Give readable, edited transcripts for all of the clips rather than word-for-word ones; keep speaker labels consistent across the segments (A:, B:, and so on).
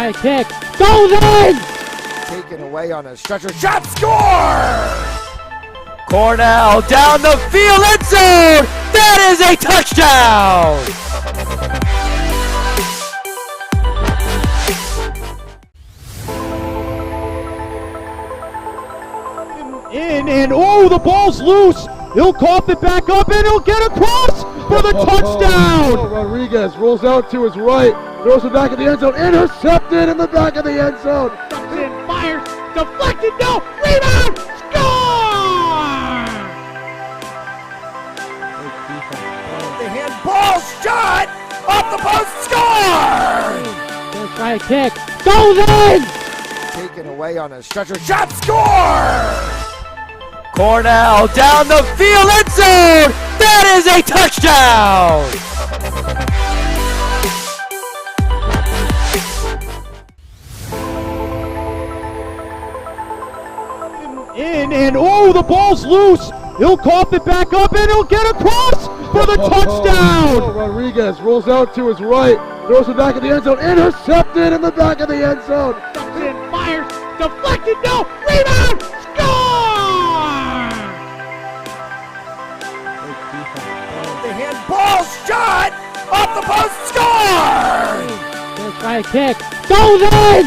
A: Right kick. Goes in!
B: Taken away on a stretcher. Shot score! Cornell down the field, end zone! That is a touchdown!
A: In and oh, the ball's loose. He'll cough it back up and he'll get across for the touchdown.
C: Rodriguez rolls out to his right, throws it back in the end zone, intercepted in the back of the end zone.
A: And fires, deflected, no, rebound, score!
B: The handball shot off the post, score!
A: First right kick, goes in!
B: Taken away on a stretcher, shot score! Cornell down the field, end zone! That is a touchdown!
A: In and oh, the ball's loose. He'll cough it back up and he'll get across for the touchdown.
C: Rodriguez rolls out to his right, throws it back in the end zone, intercepted in the back of the end zone.
A: And fires, deflected, no, rebound, score!
B: The handball shot off the post, score!
A: First right kick, goes in!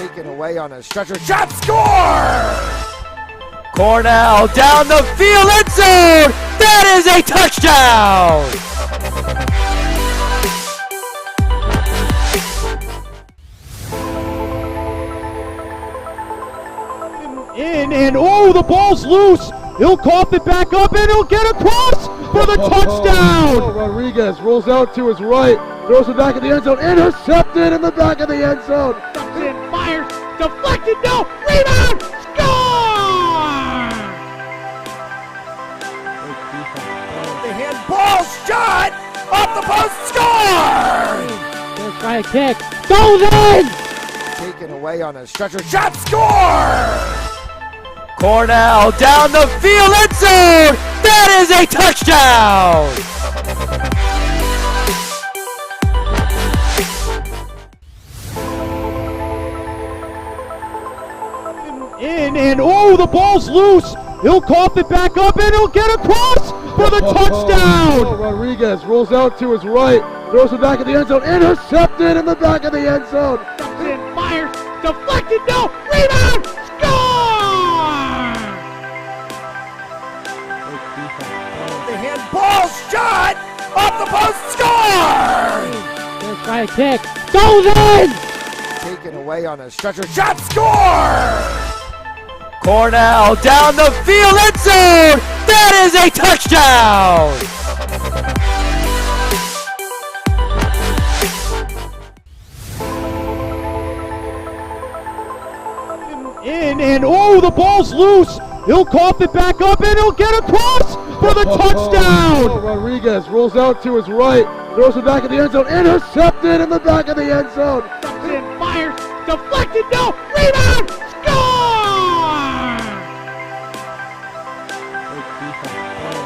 B: Taken away on a stretcher, shot score! Cornell down the field, end zone! That is a touchdown!
A: In and oh, the ball's loose. He'll cough it back up and he'll get across for the touchdown.
C: Rodriguez rolls out to his right, throws it back in the end zone, intercepted in the back of the end zone.
A: And fires, deflected, no, rebound, score!
B: The handball shot off the post, score!
A: First right kick, goes in!
B: Taken away on a stretcher, shot score! Cornell down the field, end zone! That is a touchdown!
A: In and oh, the ball's loose. He'll cough it back up and he'll get across for the touchdown.
C: Rodriguez rolls out to his right, throws it back in the end zone, intercepted in the back of the end zone.
A: And fires, deflected, no, rebound, score!
B: The handball shot off the post, score!
A: First right kick, goes in!
B: Taken away on a stretcher, shot score! Cornell down the field, end zone! That is a touchdown!
A: In and oh, the ball's loose. He'll cough it back up and he'll get across for the touchdown.
C: Rodriguez rolls out to his right, throws it back in the end zone, intercepted in the back of the end zone.
A: And fires, deflected, no, rebound, score!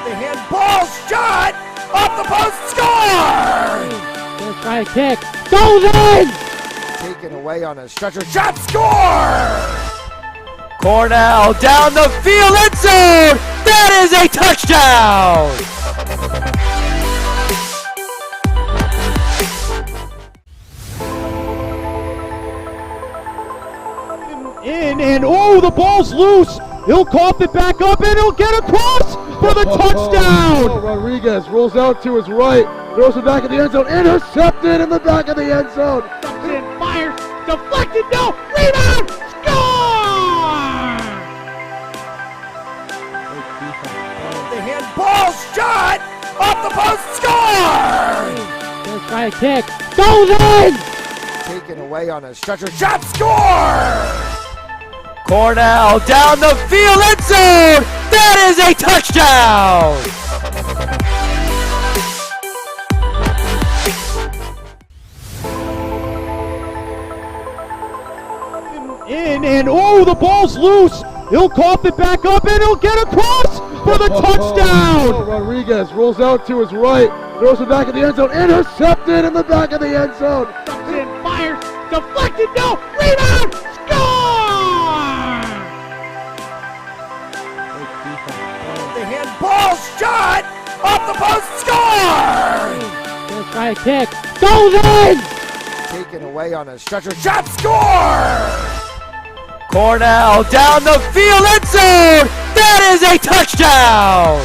B: The handball shot off the post, score!
A: First right kick, goes in!
B: Taken away on a stretcher, shot score! Cornell down the field, end zone! That is a touchdown!
A: In and oh, the ball's loose. He'll cough it back up and he'll get across for the touchdown.
C: Rodriguez rolls out to his right, throws it back in the end zone, intercepted in the back of the end zone.
A: And fires, deflected, no, rebound, score!
B: The handball shot off the post, score!
A: First right kick, goes in!
B: Taken away on a stretcher, shot score! Cornell down the field, end zone! That is a touchdown!
A: In and oh, the ball's loose. He'll cough it back up and he'll get across for the touchdown.
C: Rodriguez rolls out to his right, throws it back in the end zone, intercepted in the back of the end zone.
A: And fires, deflected, no, rebound, score!
B: The handball shot off the post, score!
A: First try kick, goes in!
B: Taken away on a stretcher, shot, score! Cornell down the field, end zone! That is a touchdown!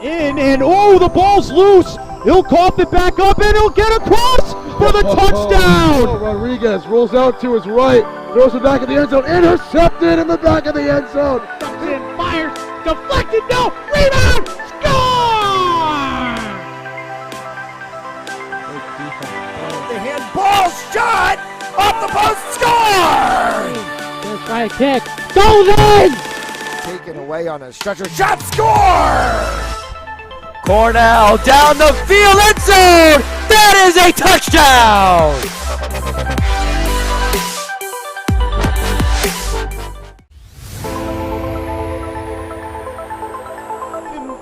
A: In and oh, the ball's loose. He'll cough it back up and he'll get across for the touchdown.
C: Rodriguez rolls out to his right, throws it back in the end zone, intercepted in the back of the end zone.
A: And fires, deflected, no, rebound, score!
B: The handball shot off the post, score!
A: First try kick, goes in!
B: Taken away on a stretcher, shot, score! Cornell down the field, end zone! That is a touchdown!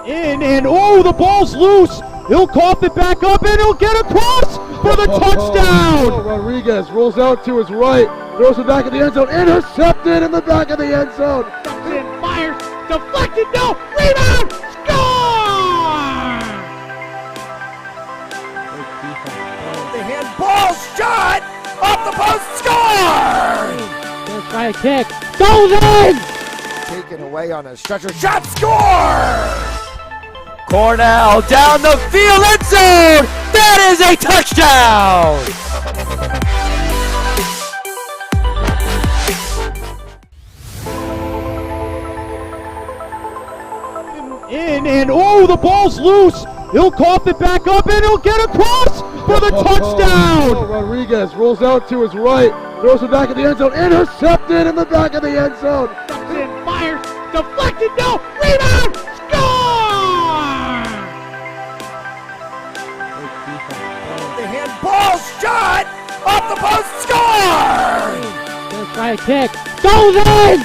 A: In and oh, the ball's loose. He'll cough it back up and he'll get across for the touchdown.
C: Rodriguez rolls out to his right, throws it back in the end zone, intercepted in the back of the end zone.
A: And fires, deflected, no, rebound, score!
B: The handball shot off the post, score!
A: First try kick, goes in!
B: Taken away on a stretcher, shot, score! Cornell down the field, end zone! That is a touchdown!
A: In and oh, the ball's loose. He'll cough it back up and he'll get across for the touchdown.
C: Rodriguez rolls out to his right, throws it back in the end zone, intercepted in the back of the end zone.
A: And fires, deflected, no, rebound, score!
B: The handball shot off the post, score!
A: First try kick, goes in!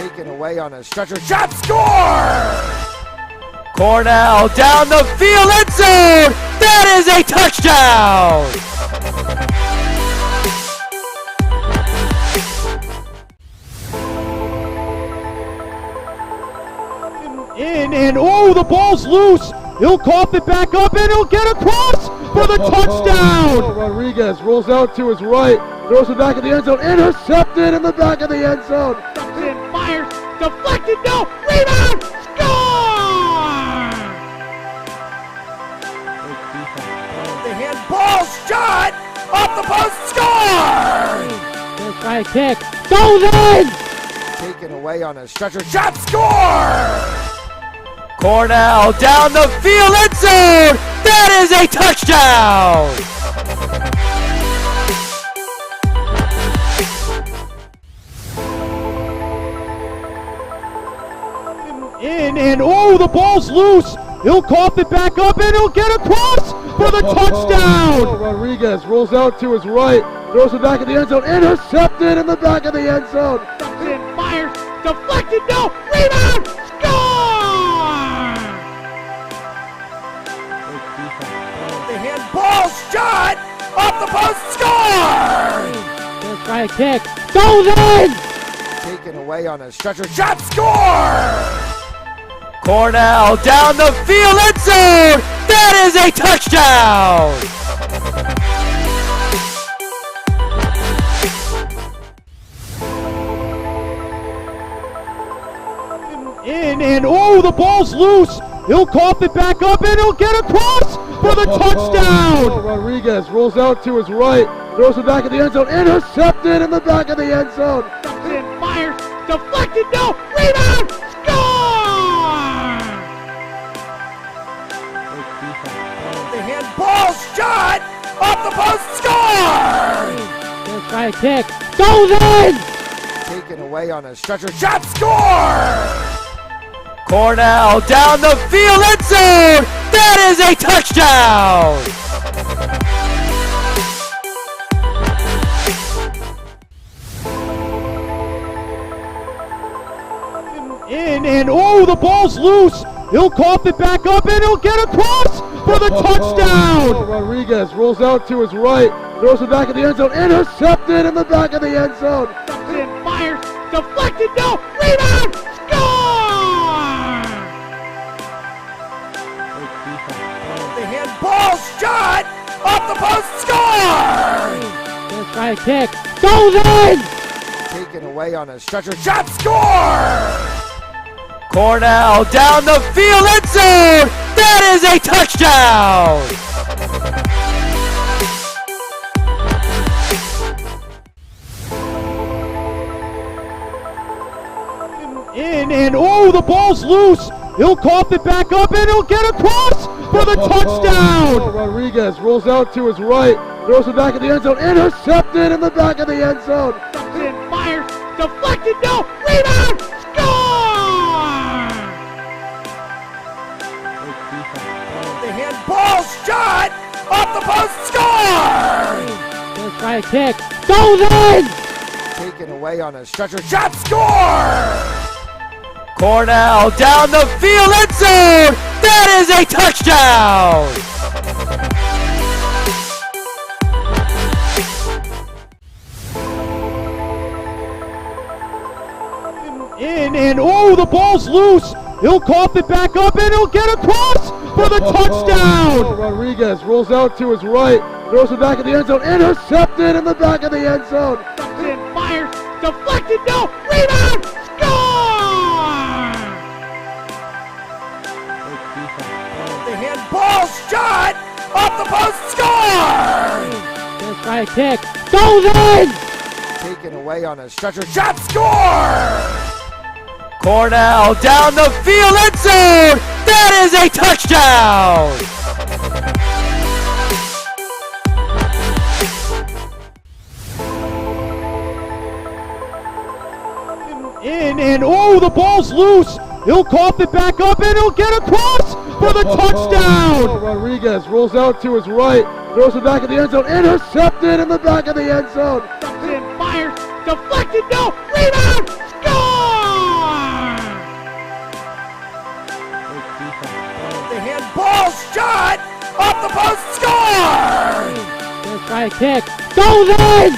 B: Taken away on a stretcher, shot, score! Cornell down the field, end zone! That is a touchdown!
A: In and oh, the ball's loose. He'll cough it back up and he'll get across for the touchdown.
C: Rodriguez rolls out to his right, throws it back in the end zone, intercepted in the back of the end zone.
A: And fires, deflected, no, rebound, score!
B: The handball shot off the post, score!
A: First try kick, goes in!
B: Taken away on a stretcher, shot, score! Cornell down the field, end zone! That is a touchdown!
A: In and oh, the ball's loose. He'll cough it back up and he'll get across for the touchdown.
C: Rodriguez rolls out to his right, throws it back in the end zone, intercepted in the back of the end zone.
A: And fires, deflected, no, rebound, score!
B: The handball shot off the post, score!
A: First try kick, goes in!
B: Taken away on a stretcher, shot, score! Cornell down the field, end zone! That is a touchdown!
A: In and oh, the ball's loose. He'll cough it back up and he'll get across for the touchdown.
C: Rodriguez rolls out to his right, throws it back in the end zone, intercepted in the back of the end zone.
A: And fires, deflected, no, rebound, score!
B: The handball shot off the post, score!
A: First try kick, goes in!
B: Taken away on a stretcher, shot, score! Cornell down the field, end zone! That is a touchdown!
A: In and oh, the ball's loose. He'll cough it back up and he'll get across for the touchdown.
C: Rodriguez rolls out to his right, throws it back in the end zone, intercepted in the back of the end zone.
A: And fires, deflected, no, rebound, score!
B: The handball shot off the post, score!
A: Gonna try a kick, goes in!
B: Taken away on a stretcher, shot, score! Cornell down the field, end zone! That is a touchdown!
A: In and oh, the ball's loose. He'll cough it back up and he'll get across for the touchdown.
C: Rodriguez rolls out to his right, throws it back in the end zone, intercepted in the back of the end zone.
A: And fires, deflected, no, rebound, score!
B: The handball shot off the post, score!
A: Gonna try a kick, goes in!
B: Taken away on a stretcher, shot, score! Cornell down the field, end zone! That is a touchdown!
A: In and oh, the ball's loose. He'll cough it back up and he'll get across for the touchdown.
C: Rodriguez rolls out to his right, throws it back in the end zone, intercepted in the back of the end zone.
A: And fires, deflected, no, rebound, score!
B: The handball shot off the post, score!
A: Gonna try a kick, goes in!
B: Taken away on a stretcher, shot, score! Cornell down the field, end zone! That is a touchdown!
A: In and oh, the ball's loose. He'll cough it back up and he'll get across for the touchdown.
C: Rodriguez rolls out to his right, throws it back in the end zone, intercepted in the back of the end zone.
A: And fires, deflected, no, rebound, score!
B: The handball shot off the post, score!
A: Gonna try a kick, goes in!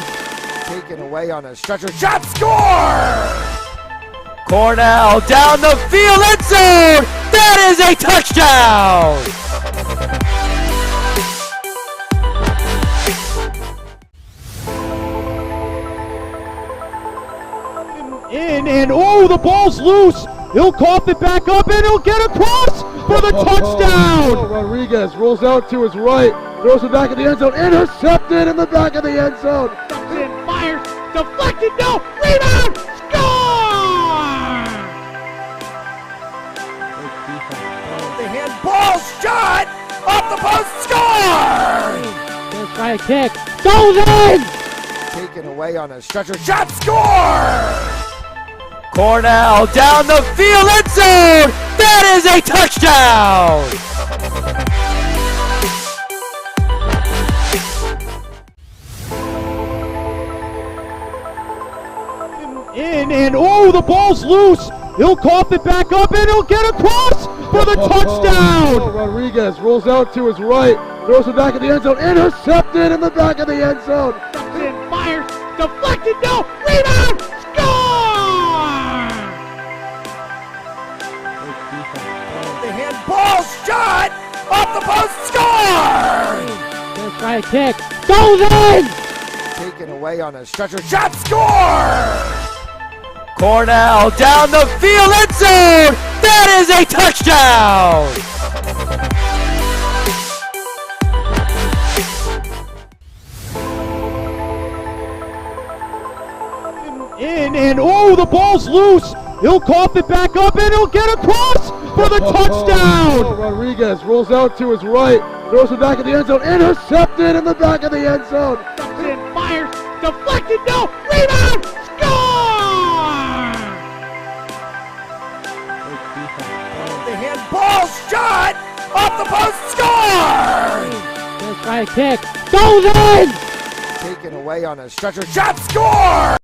B: Taken away on a stretcher, shot, score! Cornell down the field, end zone! That is a touchdown!
A: In and oh, the ball's loose. He'll cough it back up and he'll get across for the touchdown.
C: Rodriguez rolls out to his right, throws it back in the end zone, intercepted in the back of the end zone.
A: And fires, deflected, no, rebound, score!
B: The handball shot off the post, score!
A: Gonna try a kick, goes in!
B: Taken away on a stretcher, shot, score! Cornell down the field, end zone! That is a touchdown!
A: In and oh, the ball's loose. He'll cough it back up and he'll get across for the touchdown.
C: Rodriguez rolls out to his right, throws it back in the end zone, intercepted in the back of the end zone.
A: And fires, deflected, no, rebound, score!
B: The handball shot off the post, score!
A: Gonna try a kick, goes in!
B: Taken away on a stretcher, shot, score! Cornell down the field, end zone! That is a touchdown!
A: In and oh, the ball's loose. He'll cough it back up and he'll get across for the touchdown.
C: Rodriguez rolls out to his right, throws it back in the end zone, intercepted in the back of the end zone.
A: And fires, deflected, no, rebound, score!
B: The handball shot off the post, score!
A: Gonna try a kick, goes in!
B: Taken away on a stretcher, shot, score!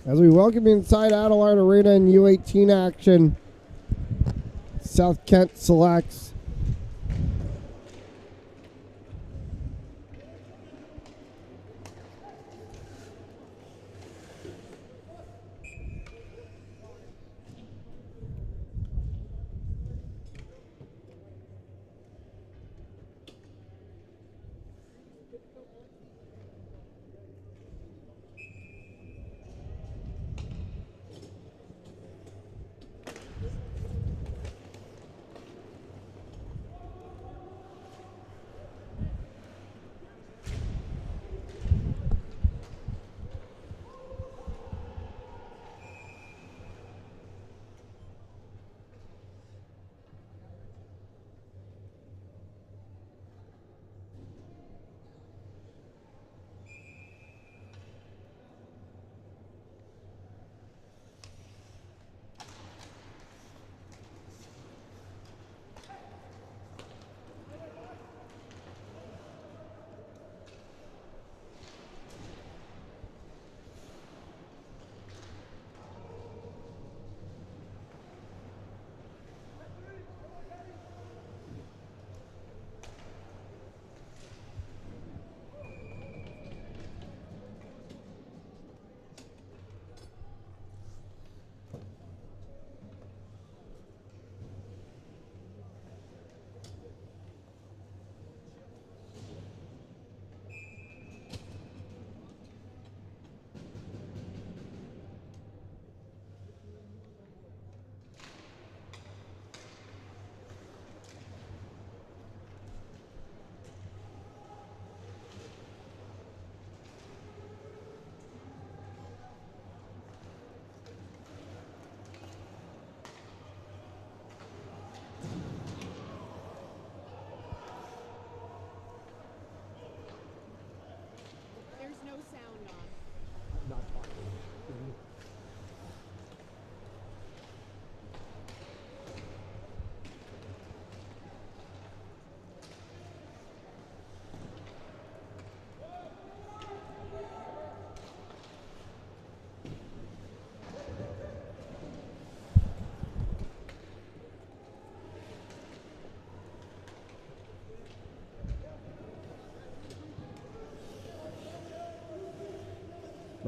D: As we welcome you inside Adelard Arena in U18 action. South Kent selects.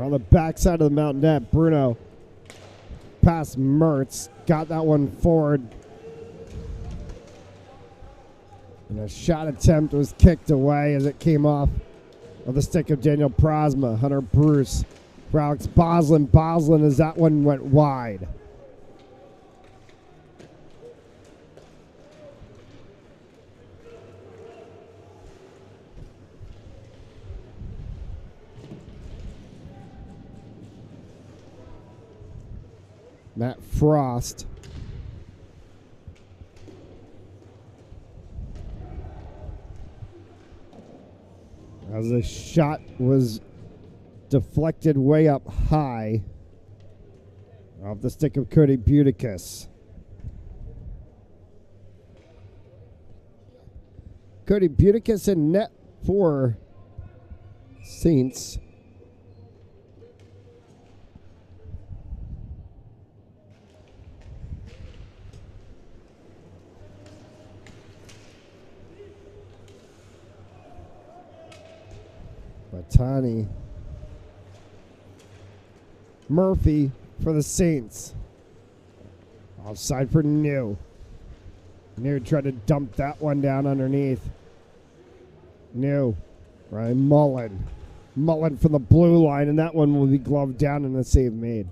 D: On the backside of the mountain net, Bruno past Mertz, got that one forward. And a shot attempt was kicked away as it came off of the stick of Daniel Prosma. Hunter Bruce for Alex Boslin. Boslin as that one went wide. Matt Frost. As the shot was deflected way up high off the stick of Cody Buticus. Cody Buticus in net for Saints. Batani. Murphy for the Saints. Offside for New. New tried to dump that one down underneath. New. Ryan Mullen. Mullen from the blue line, and that one will be gloved down and a save made.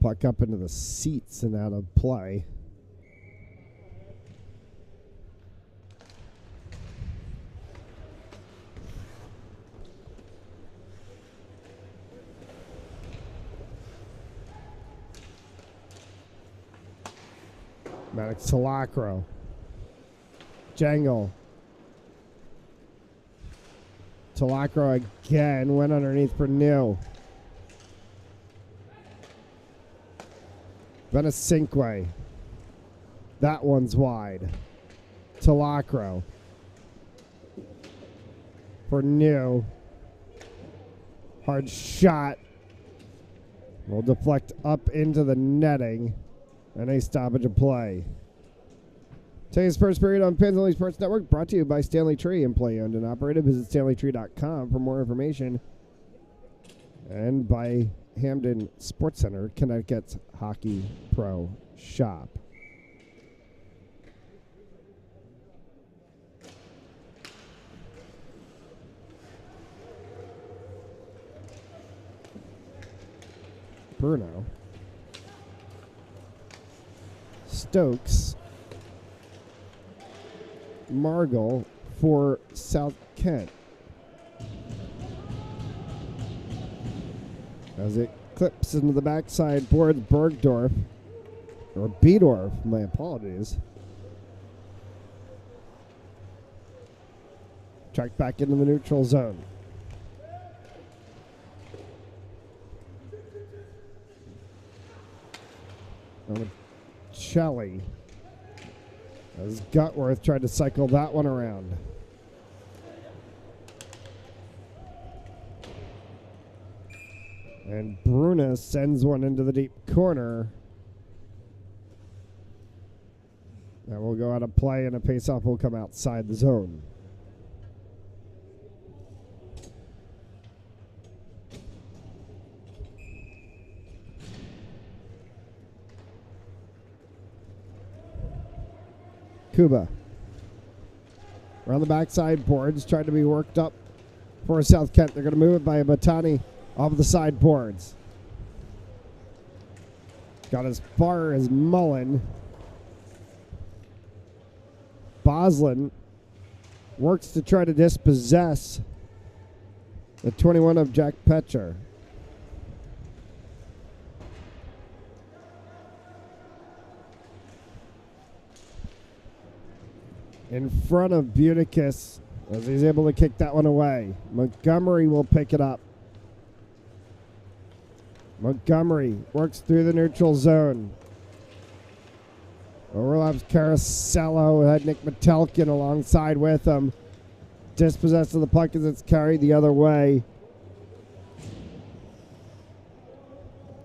D: Puck up into the seats and out of play. Back to Lacro. Jangle. Talacro again. Went underneath for New. Benacinque. That one's wide. Talacro. For New. Hard shot. Will deflect up into the netting. And a stoppage of play. Today's first period on Pins Only Sports Network brought to you by Stanley Tree. Employee owned and operated. Visit StanleyTree.com for more information. And by Hamden Sports Center, Connecticut's Hockey Pro Shop. Bruno. Stokes. Margall for South Kent. As it clips into the backside boards, Bergdorf, or Beedorf, my apologies. Tracked back into the neutral zone. Shelley. As Gutworth tried to cycle that one around. And Bruna sends one into the deep corner. That will go out of play, and a faceoff will come outside the zone. Kuba. Around the backside boards, trying to be worked up for South Kent. They're going to move it by Batani off the side boards. Got as far as Mullen. Boslin works to try to dispossess the 21 of Jack Petcher. In front of Buticus as he's able to kick that one away. Montgomery will pick it up. Montgomery works through the neutral zone. Overlaps Caracello, had Nick Metelkin alongside with him. Dispossessed of the puck as it's carried the other way.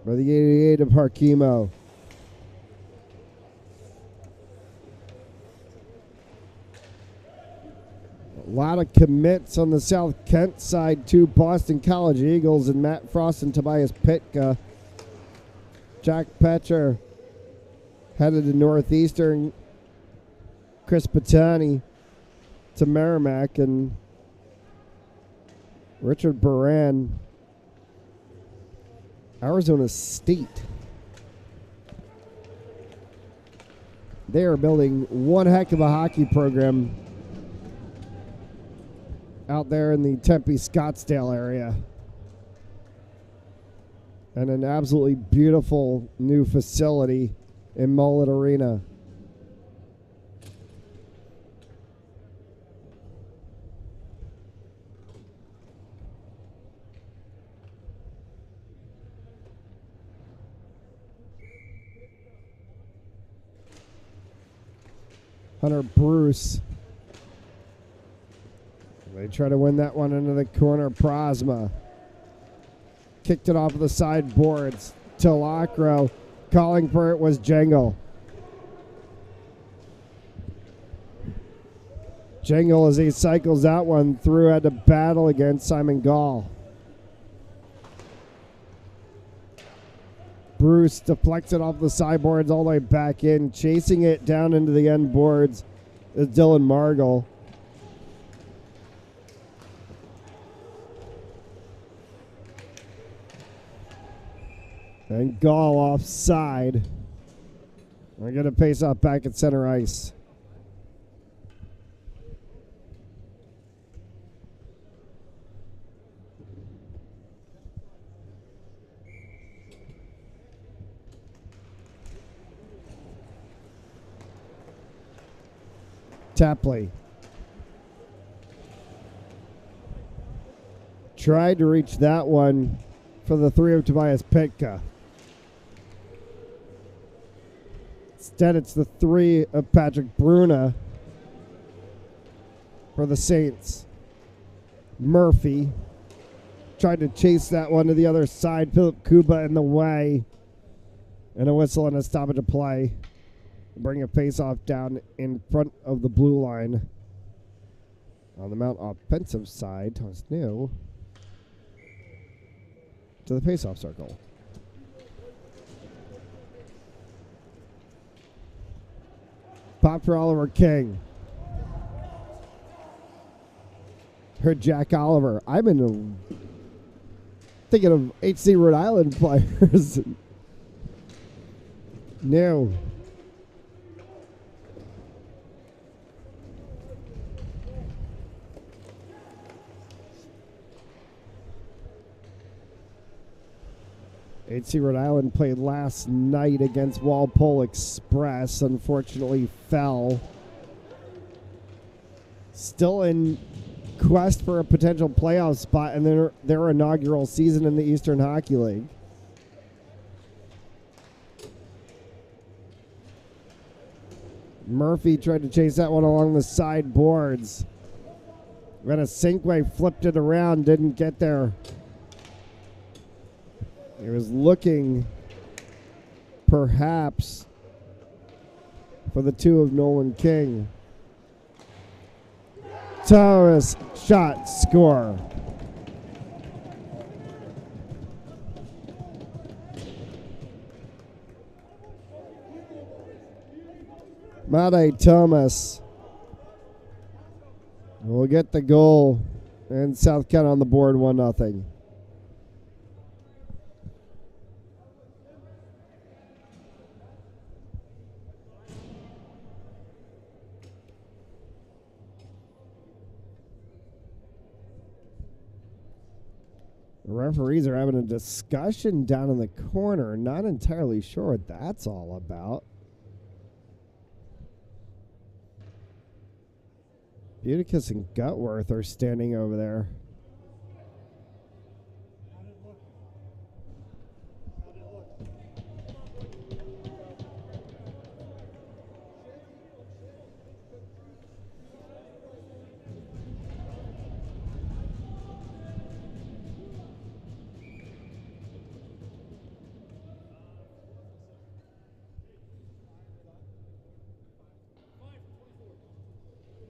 D: For the 88 of Harkimo. A lot of commits on the South Kent side to Boston College Eagles and Matt Frost and Tobias Pitka. Jack Petcher headed to Northeastern. Chris Patani to Merrimack, and Richard Baran, Arizona State. They are building one heck of a hockey program out there in the Tempe-Scottsdale area. And an absolutely beautiful new facility in Mullet Arena. Hunter Bruce. They try to win that one into the corner. Prosma kicked it off of the side boards. Talacro calling for it was Jangle. Jangle, as he cycles that one through, had to battle against Simon Gall. Bruce deflects it off the sideboards all the way back in. Chasing it down into the end boards is Dylan Margall. And Gall offside. We're going to pace off back at center ice. Tapley tried to reach that one for the 3 of Tobias Pitka. Instead, it's the 3 of Patrick Bruna for the Saints. Murphy tried to chase that one to the other side. Philip Kuba in the way. And a whistle and a stoppage of play. Bring a face-off down in front of the blue line. On the Mount offensive side, Thomas New to the face-off circle. Pop for Oliver King. Heard Jack Oliver. I'm thinking of HC Rhode Island players. New. HC Rhode Island played last night against Walpole Express. Unfortunately fell. Still in quest for a potential playoff spot in their inaugural season in the Eastern Hockey League. Murphy tried to chase that one along the side boards. Renasinque flipped it around, didn't get there. He was looking, perhaps, for the 2 of Nolan King. Torres, shot, score. Made Thomas will get the goal, and South Kent on the board 1-0. The referees are having a discussion down in the corner. Not entirely sure what that's all about. Buticus and Gutworth are standing over there.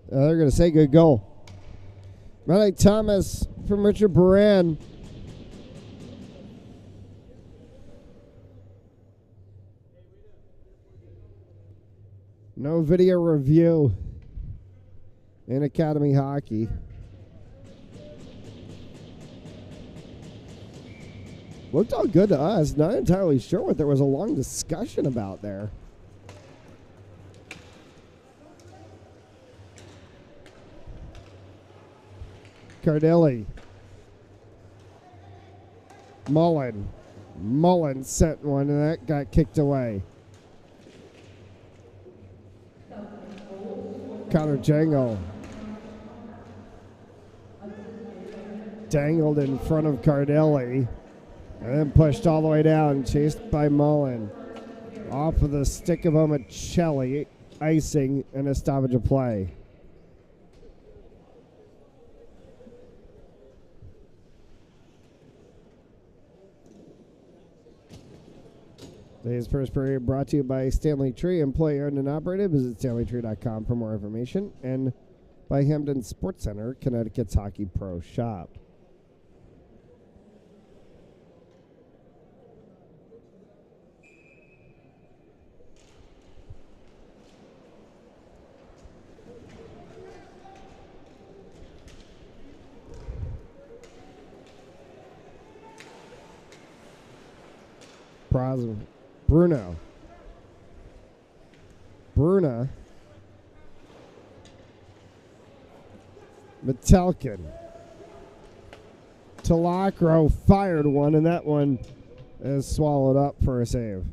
D: They're going to say good goal. Made Thomas from Richard Baran. No video review in Academy hockey. Looked all good to us. Not entirely sure what there was a long discussion about there. Cardelli. Mullen sent one, and that got kicked away. Connor Jangle. Dangled in front of Cardelli, and then pushed all the way down, chased by Mullen. Off of the stick of Omicelli, icing, and a stoppage of play. Today's first period brought to you by Stanley Tree, employee owned and operated. Visit StanleyTree.com for more information. And by Hamden Sports Center, Connecticut's Hockey Pro Shop. Bruna. Metelkin. Talacro fired one, and that one is swallowed up for a save.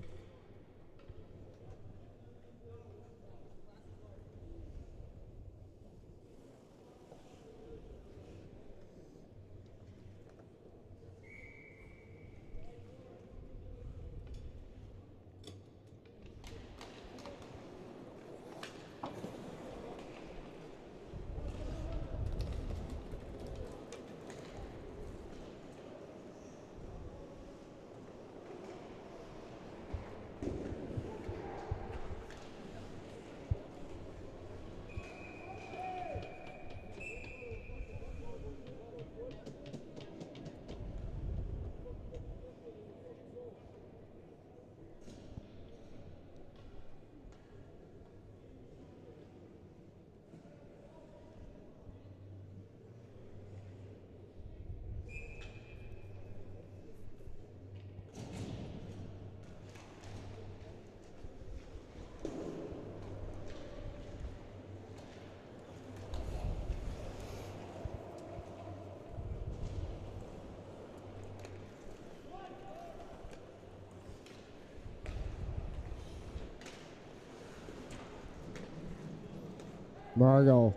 D: Margot.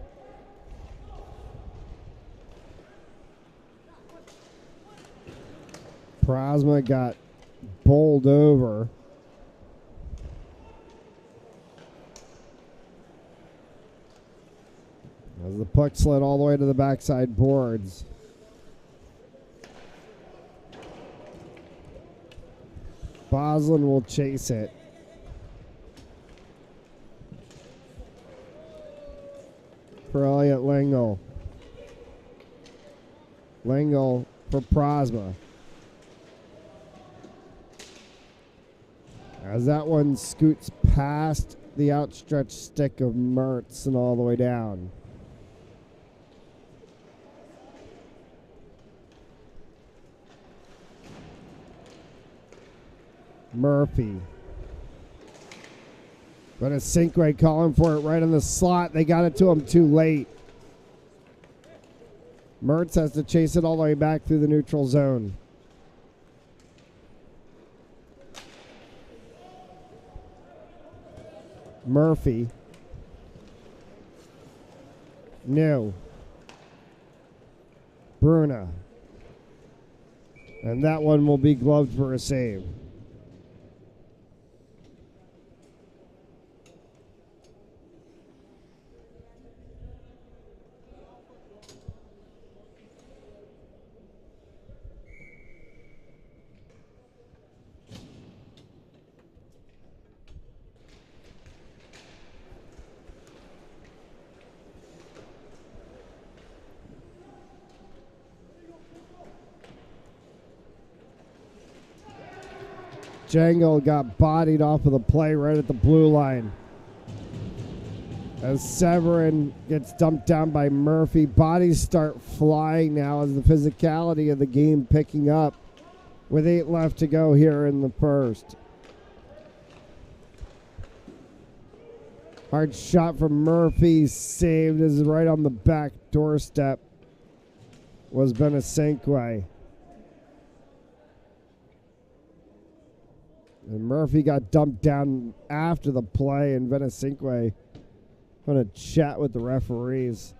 D: Prosma got bowled over. As the puck slid all the way to the backside boards. Boslin will chase it. For Elliot Lingle. Lingle for Prosma. As that one scoots past the outstretched stick of Mertz and all the way down. Murphy. But a Sinkway calling for it right in the slot. They got it to him too late. Mertz has to chase it all the way back through the neutral zone. Murphy. No. Bruna. And that one will be gloved for a save. Jangle got bodied off of the play right at the blue line. As Severin gets dumped down by Murphy, bodies start flying now as the physicality of the game picking up with 8 left to go here in the first. Hard shot from Murphy, saved as right on the back doorstep was Benesenque. And Murphy got dumped down after the play, and Benesenque going to chat with the referees.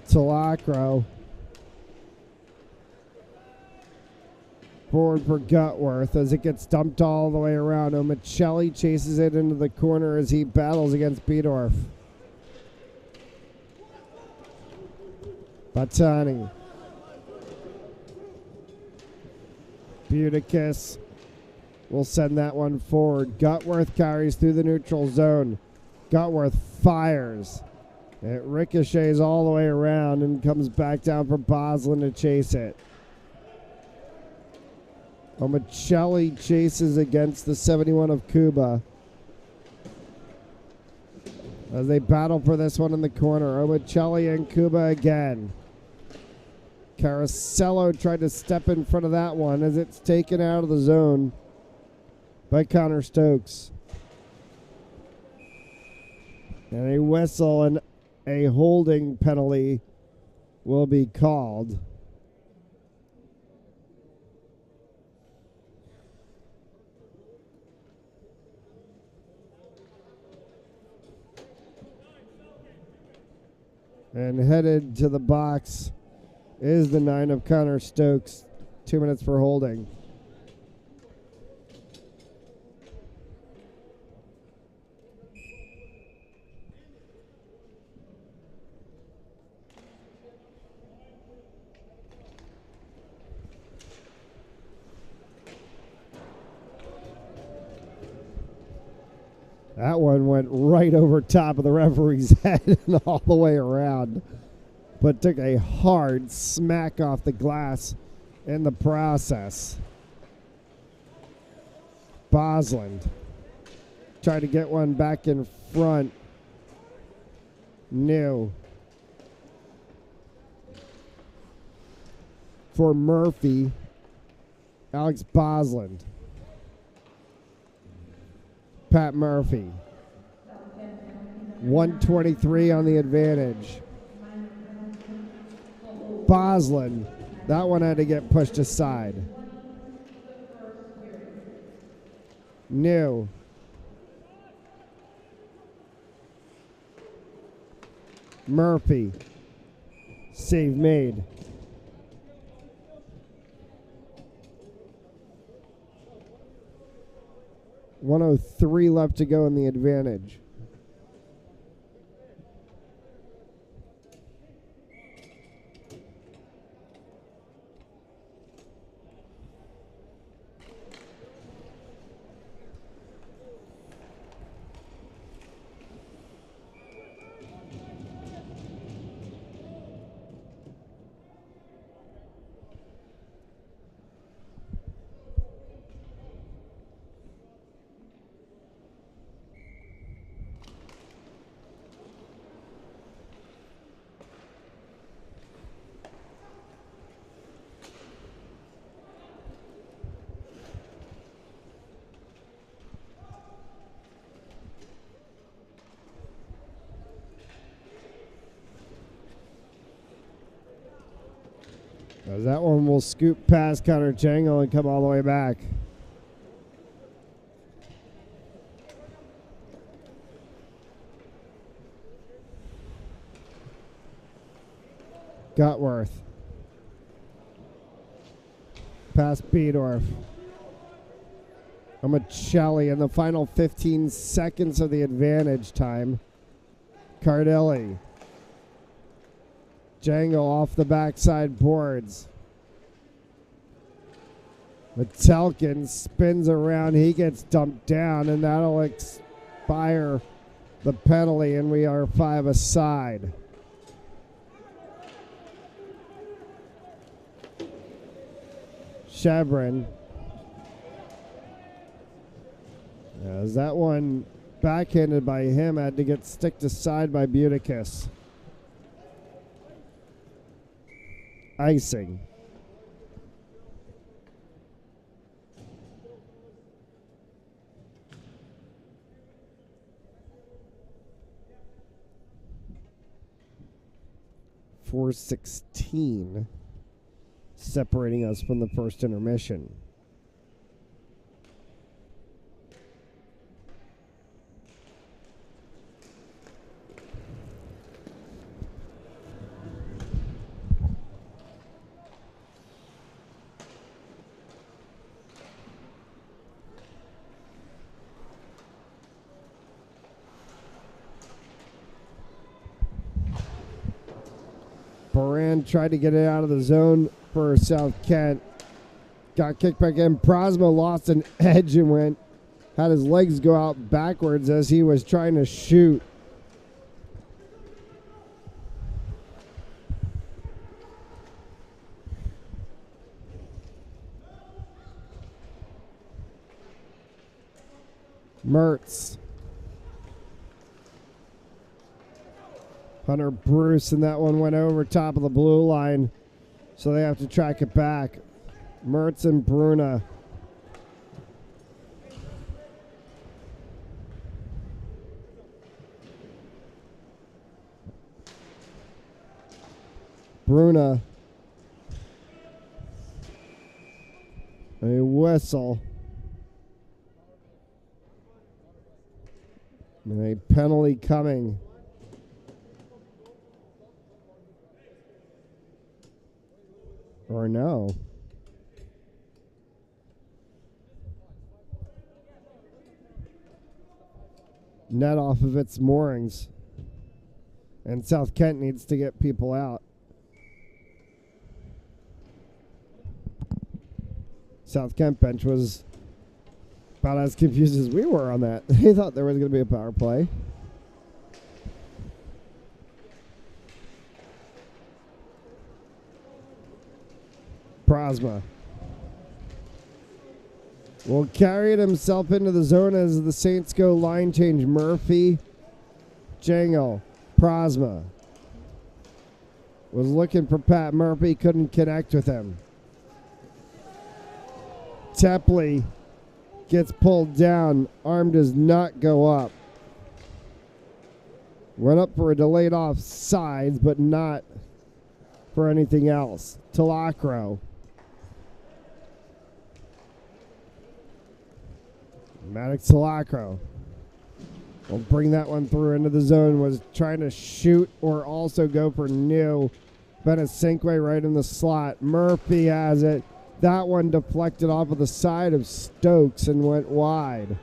D: Talacro. Forward for Gutworth as it gets dumped all the way around. Omicelli chases it into the corner as he battles against Biedorf. Batani. Buticus will send that one forward. Gutworth carries through the neutral zone. Gutworth fires. It ricochets all the way around and comes back down for Boslin to chase it. Omicelli chases against the 71 of Cuba. As they battle for this one in the corner. Omicelli and Cuba again. Caracello tried to step in front of that one as it's taken out of the zone by Connor Stokes. And a whistle and a holding penalty will be called. And headed to the box is the 9 of Connor Stokes. 2 minutes for holding. That one went right over top of the referee's head and all the way around, but took a hard smack off the glass in the process. Bosland tried to get one back in front New. For Murphy, Alex Bosland. Pat Murphy. 123 on the advantage. Bosland. That one had to get pushed aside. New. Murphy. Save made. .103 left to go in the advantage. As that one will scoop past Connor Jangle and come all the way back. Gutworth. Past Beedorf. Amacelli in the final 15 seconds of the advantage time. Cardelli. Jangle off the backside boards. Metelkin spins around. He gets dumped down, and that'll expire the penalty, and we are 5 aside. Chevron. As that one backhanded by him had to get sticked aside by Buticus. Icing. .416 separating us from the first intermission. Baran tried to get it out of the zone for South Kent. Got kicked back in. Prosma lost an edge and had his legs go out backwards as he was trying to shoot. Mertz. Hunter Bruce, and that one went over top of the blue line, so they have to track it back. Mertz and Bruna. Bruna. A whistle. And a penalty coming. Or no. Net off of its moorings. And South Kent needs to get people out. South Kent bench was about as confused as we were on that. They thought there was going to be a power play. Prosma will carry it himself into the zone as the Saints go line change. Murphy, Jangle, Prosma was looking for Pat Murphy, couldn't connect with him. Tepley gets pulled down. Arm does not go up. Went up for a delayed offsides, but not for anything else. Talacro. Maddox Talacro will bring that one through into the zone. Was trying to shoot or also go for new. Benasinque right in the slot. Murphy has it. That one deflected off of the side of Stokes and went wide.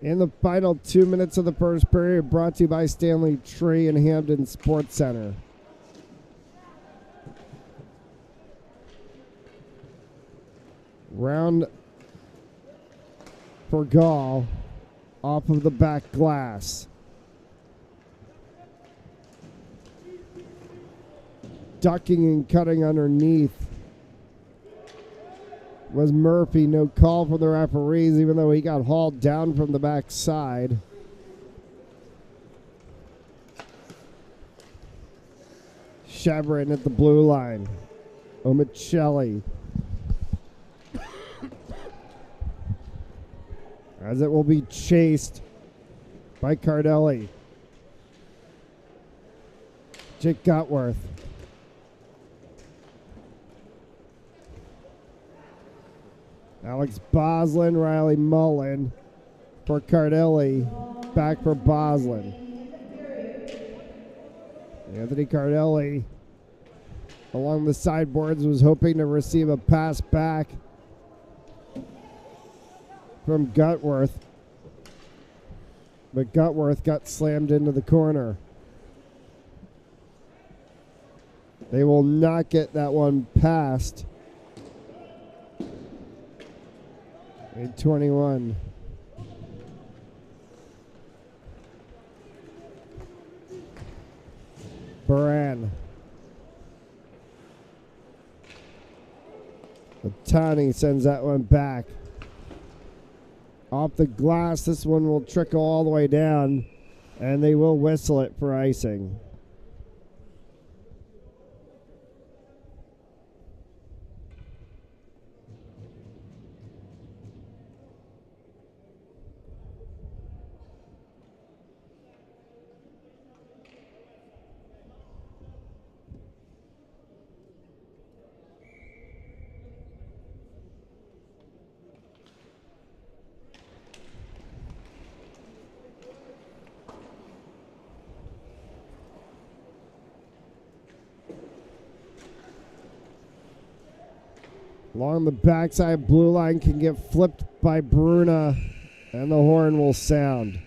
D: In the final 2 minutes of the first period, brought to you by Stanley Tree and Hampton Sports Center. Round for Gall off of the back glass. Ducking and cutting underneath was Murphy. No call from the referees, even though he got hauled down from the backside. Chevron at the blue line. Omicelli. As it will be chased by Cardelli. Jake Gutworth. Alex Boslin, Riley Mullen for Cardelli. Back for Boslin. Anthony Cardelli along the sideboards was hoping to receive a pass back from Gutworth. But Gutworth got slammed into the corner. They will not get that one past. 8:21. Baran. Tani sends that one back. Off the glass, this one will trickle all the way down, and they will whistle it for icing. Along the backside, blue line can get flipped by Bruna, and the horn will sound.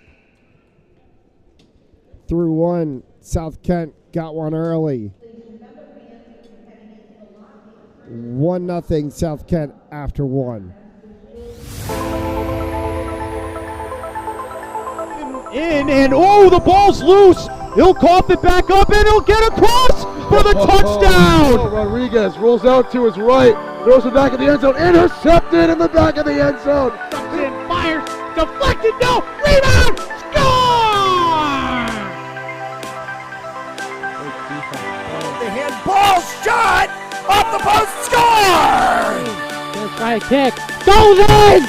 D: Through one, South Kent got one early. 1-0 South Kent after one.
A: And oh, the ball's loose. He'll cough it back up, and he'll get across for the touchdown.
C: Rodriguez rolls out to his right, throws it back in the end zone, intercepted in the back of the end zone.
A: And fires, deflected, no, rebound, score!
B: The handball shot off the post, score!
A: Just try to kick, goes in!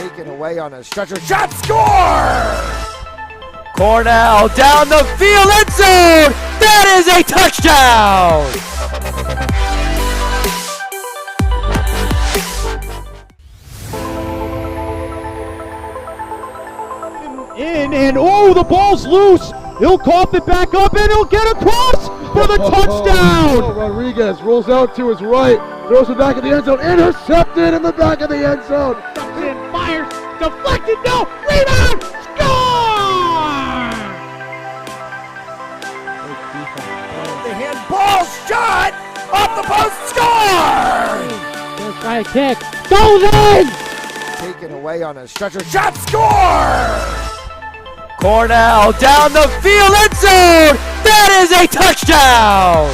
B: Taken away on a stretcher, shot, score! Cornell down the field, end zone! That is a touchdown!
A: And oh, the ball's loose. He'll cough it back up, and he'll get across for the touchdown.
C: Rodriguez rolls out to his right, throws it back in the end zone, intercepted in the back of the end zone.
A: And fires, deflected, no, rebound, score!
B: The handball shot off the post, score!
A: Just try to kick, goes in!
B: Taken away on a stretcher, shot, score! Cornell down the field, end zone! That is a touchdown!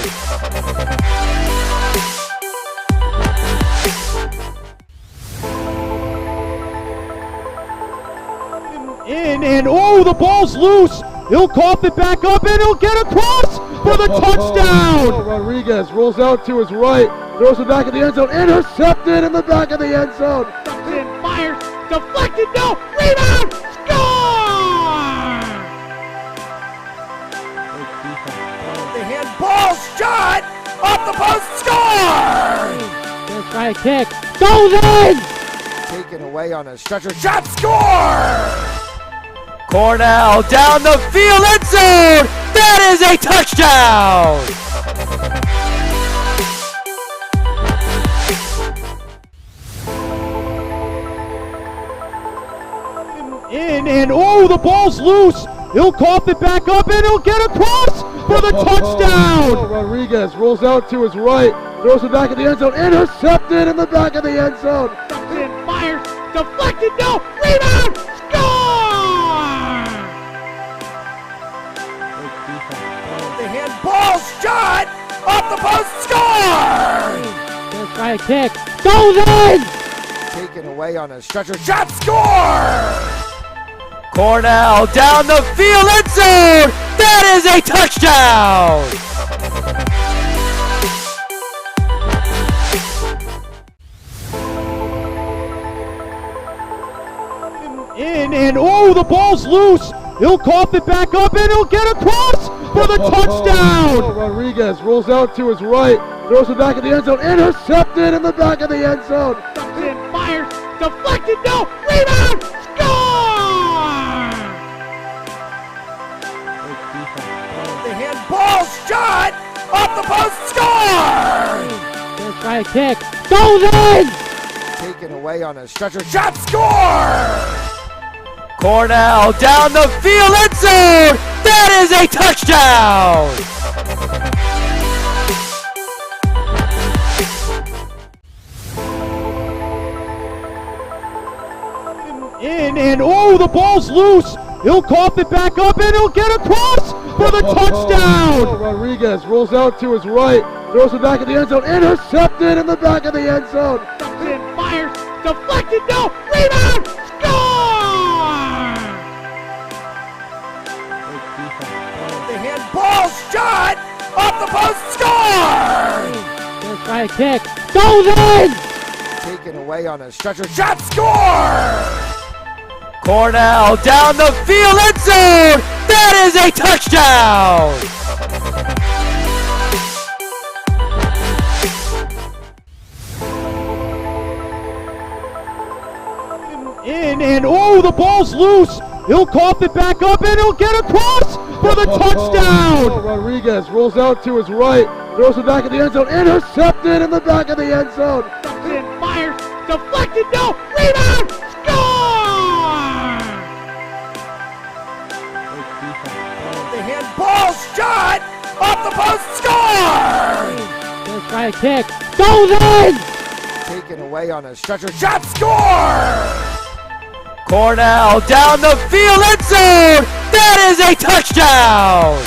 A: And and oh, the ball's loose. He'll cough it back up, and he'll get across for the touchdown.
C: Rodriguez rolls out to his right, throws it back in the end zone, intercepted in the back of the end zone.
A: And fires, deflected, no, rebound, score!
B: The handball shot off the post, score!
A: Gonna try a kick, goes in!
B: Taken away on a stretcher, shot, score! Cornell down the field, end zone! That is a touchdown!
A: In and oh, the ball's loose. He'll cough it back up, and he'll get across for the touchdown.
C: Rodriguez rolls out to his right, throws it back in the end zone, intercepted in the back of the end zone.
A: And fires, deflected, no, rebound, score!
B: The handball shot off the post, score!
A: Gonna try a kick, goes in!
B: Taken away on a stretcher, shot, score! Cornell down the field, end zone! That is a touchdown!
A: In and oh, the ball's loose. He'll cough it back up, and he'll get across for the touchdown.
C: Rodriguez rolls out to his right, throws it back in the end zone, intercepted in the back of the end zone.
A: And fires, deflected, no, rebound, score!
B: The handball shot off the post, score!
A: Gonna try a kick, goes in!
B: Taken away on a stretcher, shot, score! Cornell down the field, end zone! That is a touchdown!
A: In and oh, the ball's loose. He'll cough it back up, and he'll get across for the touchdown.
C: Rodriguez rolls out to his right, throws it back in the end zone, intercepted in the back of the end zone.
A: And fires, deflected, no, rebound, score!
B: The handball shot off the post, score!
A: Gonna try a kick, goes in!
B: Taken away on a stretcher, shot, score! Cornell down the field, end zone! That is a touchdown!
A: In and oh, the ball's loose. He'll cough it back up, and he'll get across for the touchdown.
C: Rodriguez rolls out to his right, throws it back in the end zone, intercepted in the back of the end zone.
A: And fires, deflected, no, rebound, score!
B: The handball shot off the post, score!
A: Gonna try a kick, goes in!
B: Taken away on a stretcher, shot, score! Cornell down the field, end zone! That is a touchdown!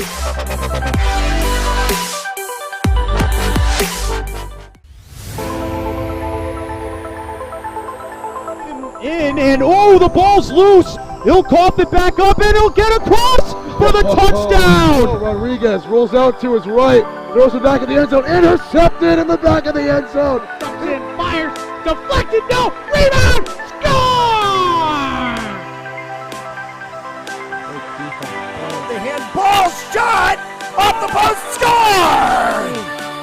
A: In and oh, the ball's loose. He'll cough it back up, and he'll get across for the touchdown.
C: Rodriguez rolls out to his right, throws it back in the end zone, intercepted in the back of the end zone.
A: And fires, deflected, no, rebound, score!
B: The handball shot off the post, score!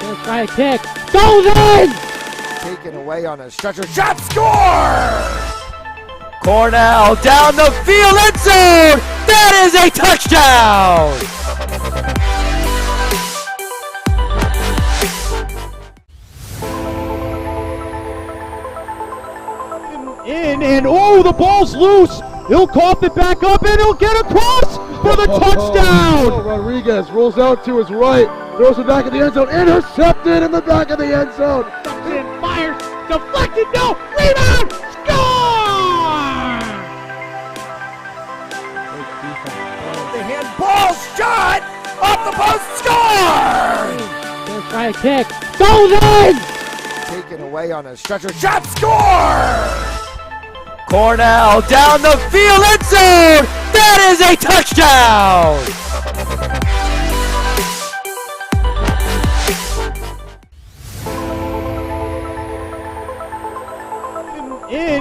A: Gonna try a kick, goes in!
B: Taken away on a stretcher, shot, score! Cornell down the field, end zone! That is a touchdown!
A: In and oh, the ball's loose. He'll cough it back up, and he'll get across for the touchdown.
C: Rodriguez rolls out to his right, throws it back in the end zone, intercepted in the back of the end zone.
A: And fires, deflected, no, rebound, score!
B: The handball shot off the post, score!
A: Gonna try a kick, goes in!
B: Taken away on a stretcher, shot, score! Cornell down the field, end zone! That is a touchdown!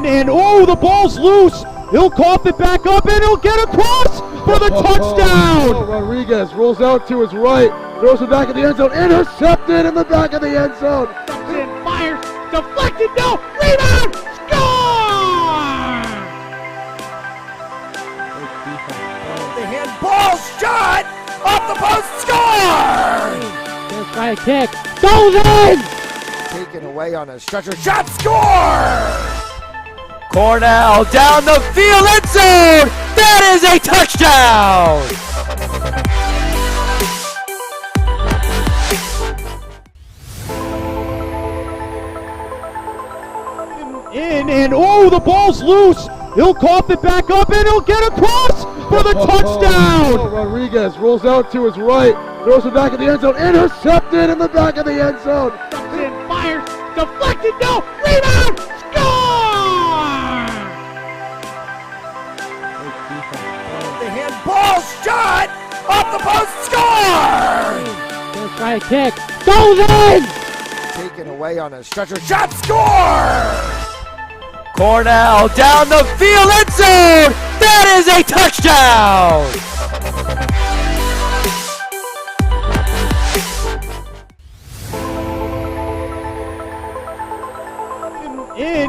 A: And oh, the ball's loose. He'll cough it back up and he'll get across for the touchdown.
C: Rodriguez rolls out to his right, throws it back in the end zone, intercepted in the back of the end zone.
A: And fires, deflected, no, rebound, score!
B: The handball shot off the post, score!
A: Just by a kick, goes in!
B: Taken away on a stretcher, shot, score! Cornell down the field, end zone! That is a touchdown!
A: And oh, the ball's loose. He'll cough it back up and he'll get across for the touchdown.
C: Rodriguez rolls out to his right, throws it back in the end zone, intercepted in the back of the end zone.
A: And fires, deflected, no, rebound, score!
B: The handball shot off the post, score!
A: Just by a kick, goes in!
B: Taken away on a stretcher, shot, score! Cornell down the field, end zone! That is a touchdown!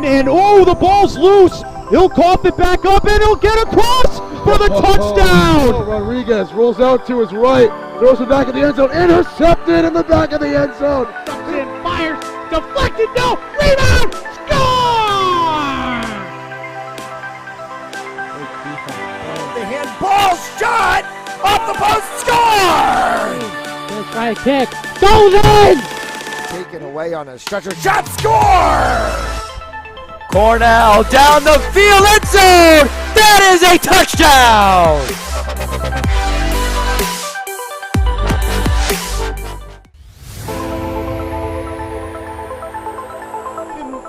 A: And oh, the ball's loose. He'll cough it back up and he'll get across for the touchdown.
C: Rodriguez rolls out to his right, throws it back in the end zone, intercepted in the back of the end zone.
A: And fires, deflected, no, rebound, score!
B: The handball shot off the post, score!
A: Just by a kick, goes in!
B: Taken away on a stretcher, shot, score! Cornell down the field, end zone! That is a touchdown!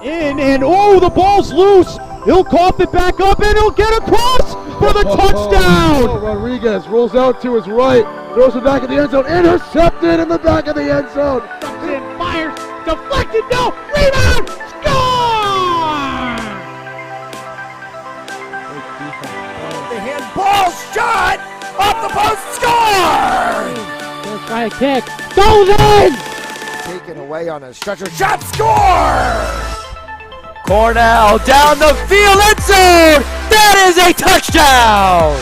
A: And oh, the ball's loose. He'll cough it back up and he'll get across for the touchdown.
C: Rodriguez rolls out to his right, throws it back in the end zone, intercepted in the back of the end zone.
A: And fires, deflected, no, rebound, score!
B: The handball shot off the post, score!
A: Just by a kick, goes in!
B: Taken away on a stretcher, shot, score! Cornell down the field, end zone! That is a touchdown!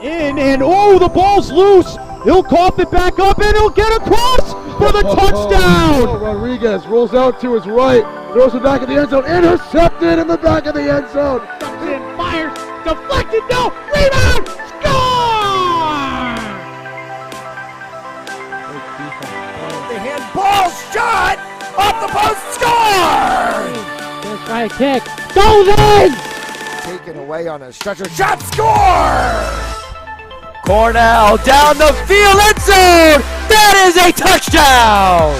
A: And oh, the ball's loose. He'll cough it back up and he'll get across for the touchdown.
C: Rodriguez rolls out to his right, throws it back in the end zone, intercepted in the back of the end zone.
A: And fires, deflected, no, rebound, score!
B: The handball shot off the post, score!
A: Just by a kick, goes in!
B: Taken away on a stretcher, shot, score! Cornell down the field, end zone! That is a touchdown!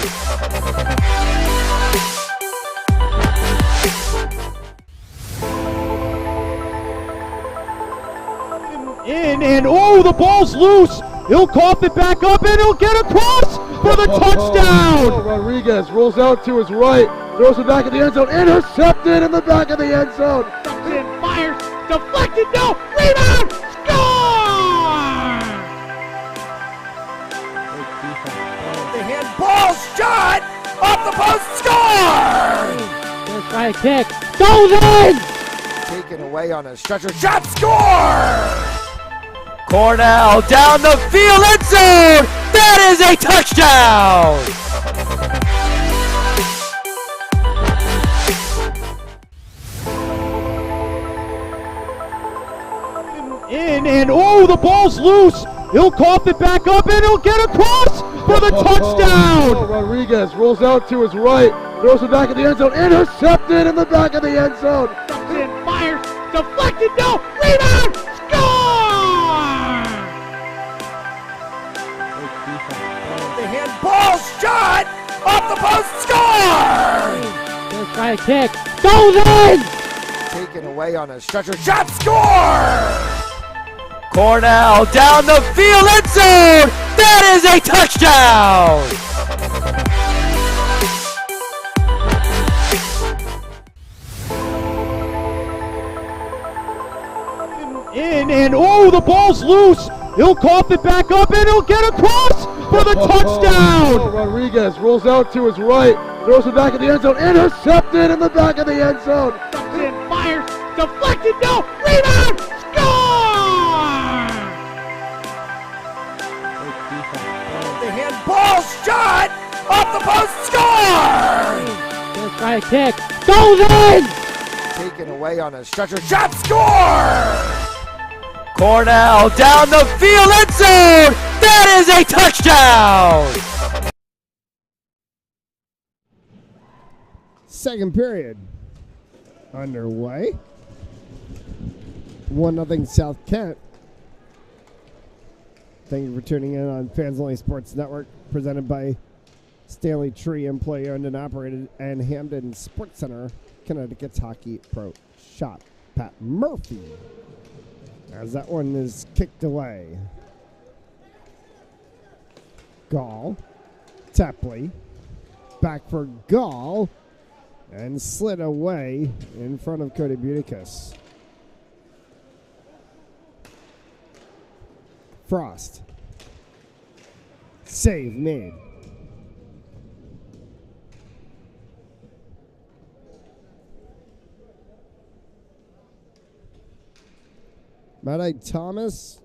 A: And oh, the ball's loose. He'll cough it back up and he'll get across for the touchdown.
C: Rodriguez rolls out to his right, throws it back in the end zone, intercepted in the back of the end zone.
A: And fires, deflected, no, rebound, score!
B: The handball shot off the post, score!
A: Just by a kick, goes in!
B: Taken away on a stretcher, shot, score! Cornell down the field, end zone! That is a touchdown!
A: And oh, the ball's loose. He'll cough it back up and he'll get across for the touchdown.
C: Rodriguez rolls out to his right, throws it back in the end zone, intercepted in the back of the end zone.
A: And fires, deflected, no, rebound, score!
B: The handball shot off the the post, score!
A: First try to kick. Goes in!
B: Taken away on a stretcher, shot, score! Cornell down the field, end zone! That is a touchdown!
A: In and oh, the ball's loose. He'll cough it back up and he'll get across for the touchdown.
C: Rodriguez rolls out to his right, throws it back in the end zone, intercepted in the back of the end zone.
A: In, fires, deflected, no, rebound, score!
B: The handball shot off the post, score!
A: First try to kick. Goes in!
B: Taken away on a stretcher, shot, score! Cornell down the field, end zone! That is a touchdown!
D: Second period underway. 1-0 South Kent. Thank you for tuning in on Fans Only Sports Network, presented by Stanley Tree, employee owned and operated, and Hamden Sports Center, Connecticut's hockey pro shop. Pat Murphy, as that one is kicked away. Gall, Tapley, back for Gall, and slid away in front of Cody Buticus. Frost, save made. Matt Thomas,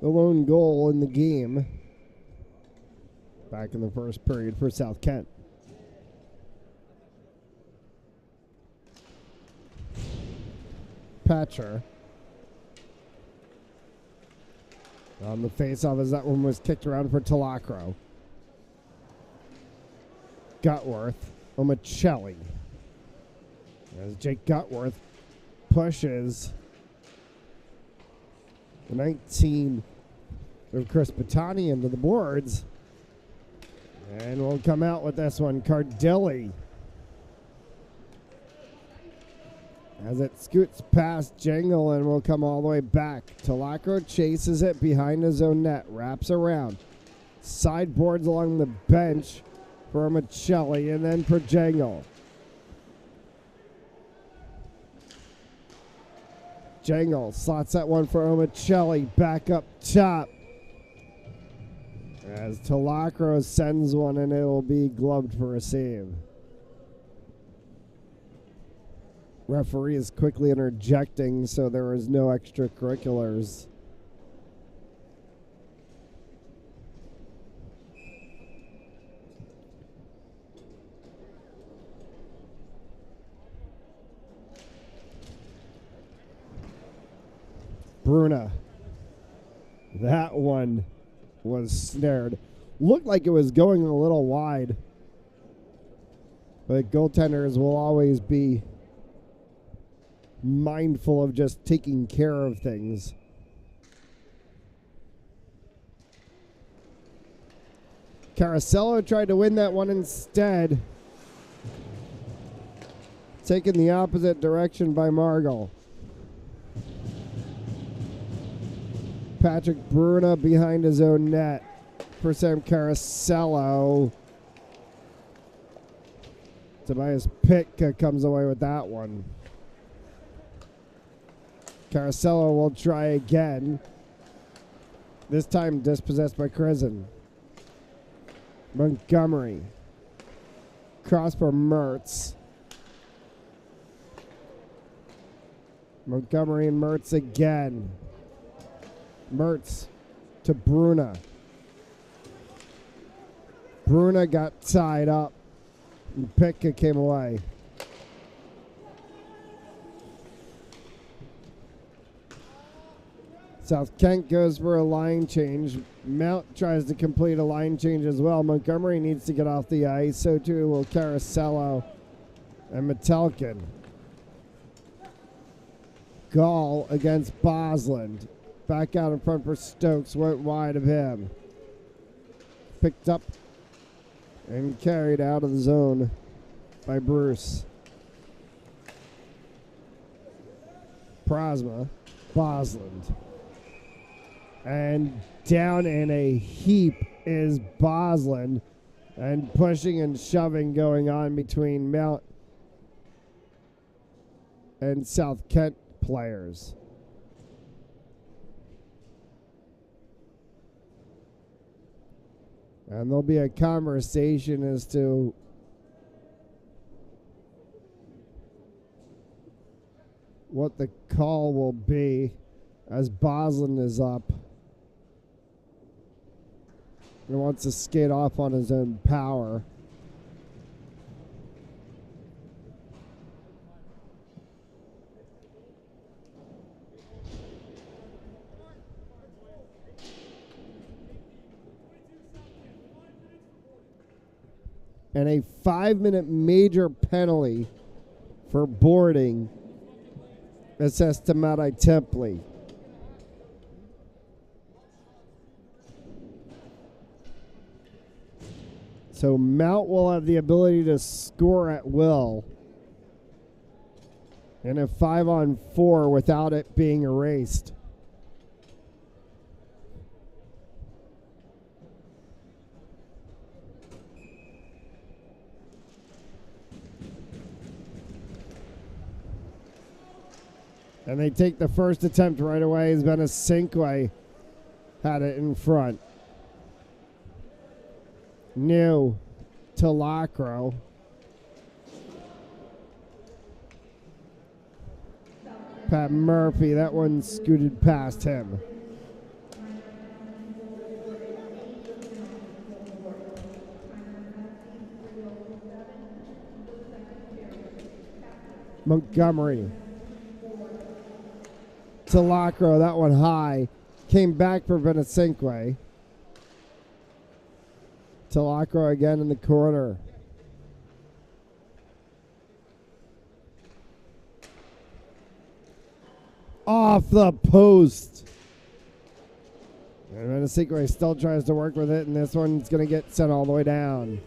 D: the lone goal in the game, back in the first period for South Kent. Patcher on the face-off as that one was kicked around for Talacro. Gutworth, Omicelli. As Jake Gutworth pushes the 19 of Chris Battani into the boards. And we'll come out with this one, Cardilli. As it scoots past Jangle and will come all the way back. Talacro chases it behind his own net, wraps around. Sideboards along the bench for Michelli and then for Jangle. Jangle slots that one for Omicelli back up top. As Talacro sends one and it will be gloved for a save. Referee is quickly interjecting, so there is no extracurriculars. Bruna. That one was snared. Looked like it was going a little wide. But goaltenders will always be mindful of just taking care of things. Caracello tried to win that one instead. Taken the opposite direction by Margall. Patrick Bruna behind his own net for Sam Caracello. Tobias Pitka comes away with that one. Caracello will try again. This time dispossessed by Crizzen. Montgomery. Cross for Mertz. Montgomery and Mertz again. Mertz to Bruna. Bruna got tied up. And Pitka came away. South Kent goes for a line change. Mount tries to complete a line change as well. Montgomery needs to get off the ice. So too will Caracello and Metelkin. Gall against Bosland. Back out in front for Stokes. Went wide of him. Picked up And carried out of the zone by Bruce. Prosma, Bosland. And down in a heap is Bosland. And pushing and shoving going on between Mount and South Kent players. And there'll be a conversation as to what the call will be as Bosland is up and wants to skate off on his own power. And a 5-minute major penalty for boarding assessed to Mati Templey. So Mount will have the ability to score at will in a 5-on-4 without it being erased. And they take the first attempt right away as Benacinque had it in front. New to Lacro. Pat Murphy, that one scooted past him. Montgomery. To Lacro, that one high. Came back for Benacinque. To Lacro again in the corner. Off the post. And Benacinque still tries to work with it, and this one's going to get sent all the way down.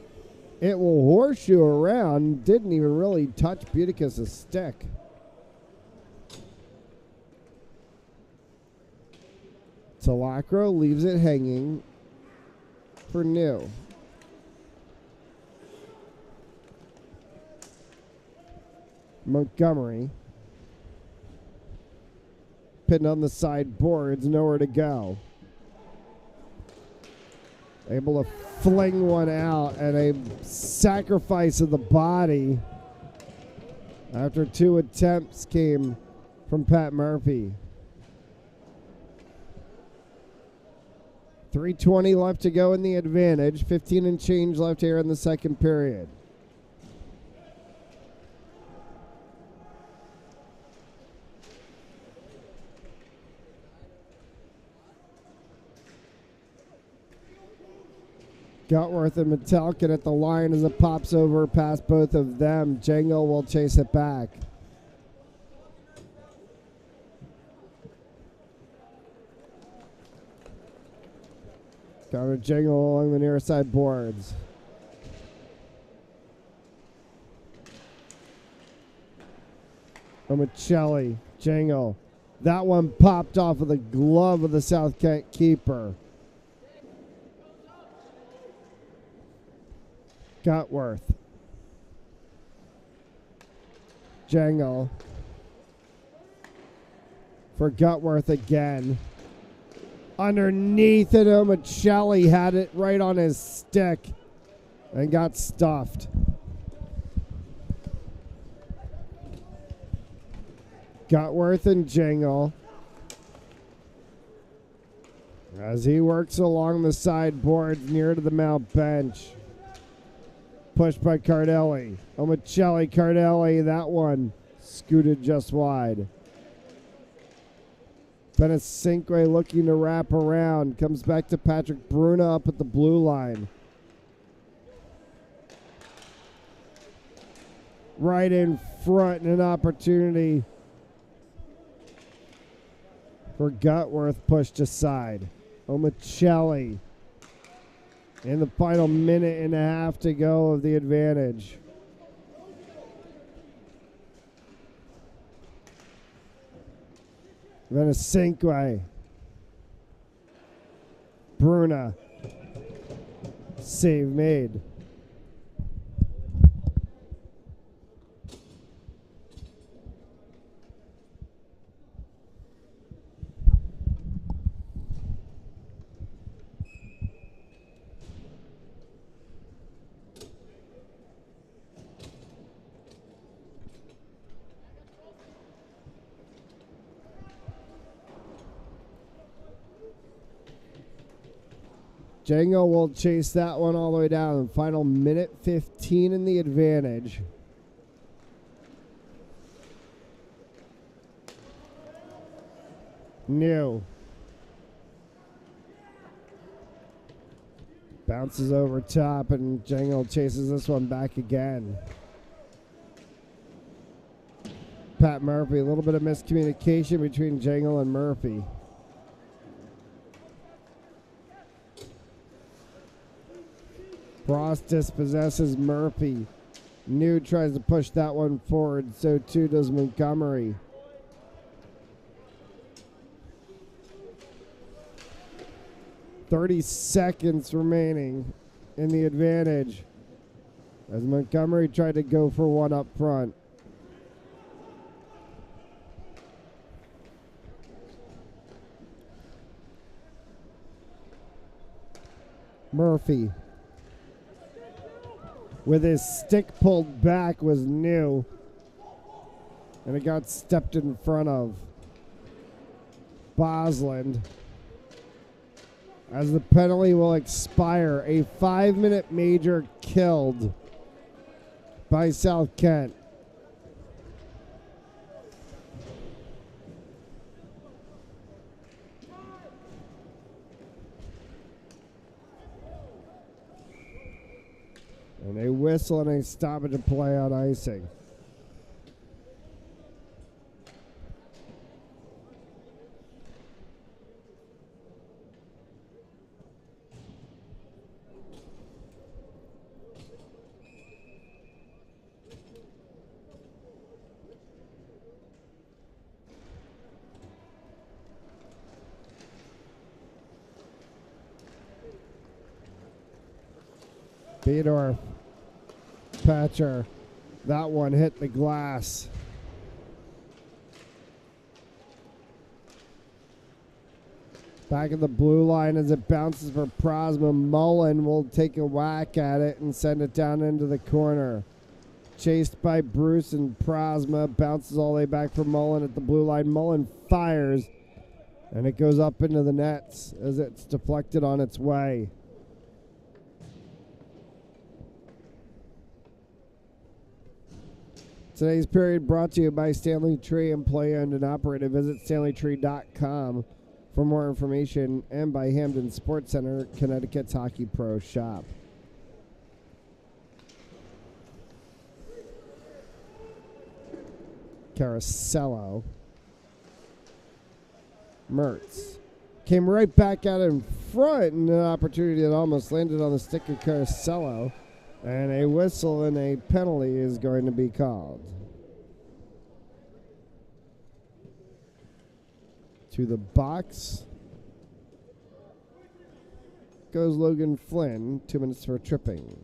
D: It will horseshoe around. Didn't even really touch Buticus' stick. Lacro leaves it hanging for New. Montgomery. Pinned on the side boards, nowhere to go. Able to fling one out, and a sacrifice of the body after 2 attempts came from Pat Murphy. 3:20 left to go in the advantage. 15 and change left here in the second period. Gutworth and Metelkin at the line as it pops over past both of them. Jangle will chase it back. Counter Jangle along the near side boards. Omicelli, Jangle. That one popped off of the glove of the South Kent keeper. Gutworth. Jangle. For Gutworth again. Underneath it, Omicelli had it right on his stick and got stuffed. Gutworth and Jangle as he works along the sideboards near to the Mount bench. Pushed by Cardelli. Omicelli, Cardelli, that one scooted just wide. Benacinque looking to wrap around. Comes back to Patrick Bruna up at the blue line. Right in front, and an opportunity for Gutworth pushed aside. Omicelli In the final minute and a half to go of the advantage. Venesinque. Bruna. Save made. Django will chase that one all the way down. Final minute 15 in the advantage. New. Bounces over top, and Django chases this one back again. Pat Murphy, a little bit of miscommunication between Django and Murphy. Frost dispossesses Murphy. New tries to push that one forward, so too does Montgomery. $30 remaining in the advantage as Montgomery tried to go for one up front. Murphy with his stick pulled back was New, and it got stepped in front of. Bosland, as the penalty will expire, a 5-minute major killed by South Kent. And a whistle and a stoppage of play on icing. Beedorf, Patcher, that one hit the glass. Back at the blue line as it bounces for Prosma. Mullen will take a whack at it and send it down into the corner. Chased by Bruce, and Prosma bounces all the way back for Mullen at the blue line. Mullen fires, and it goes up into the nets as it's deflected on its way. Today's period brought to you by Stanley Tree, employee owned and operated. Visit stanleytree.com for more information, and by Hamden Sports Center, Connecticut's Hockey Pro Shop. Carosello. Mertz came right back out in front, and an opportunity that almost landed on the stick of Carosello. And a whistle and a penalty is going to be called. To the box goes Logan Flynn, 2 minutes for tripping.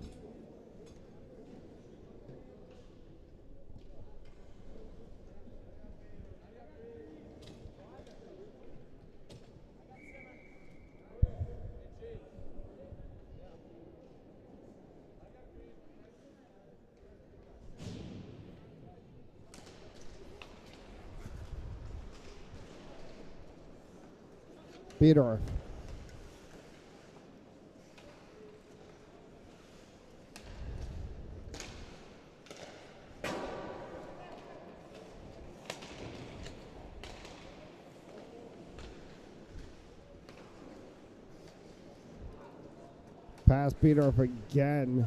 D: Beedorf. Pass Beedorf again.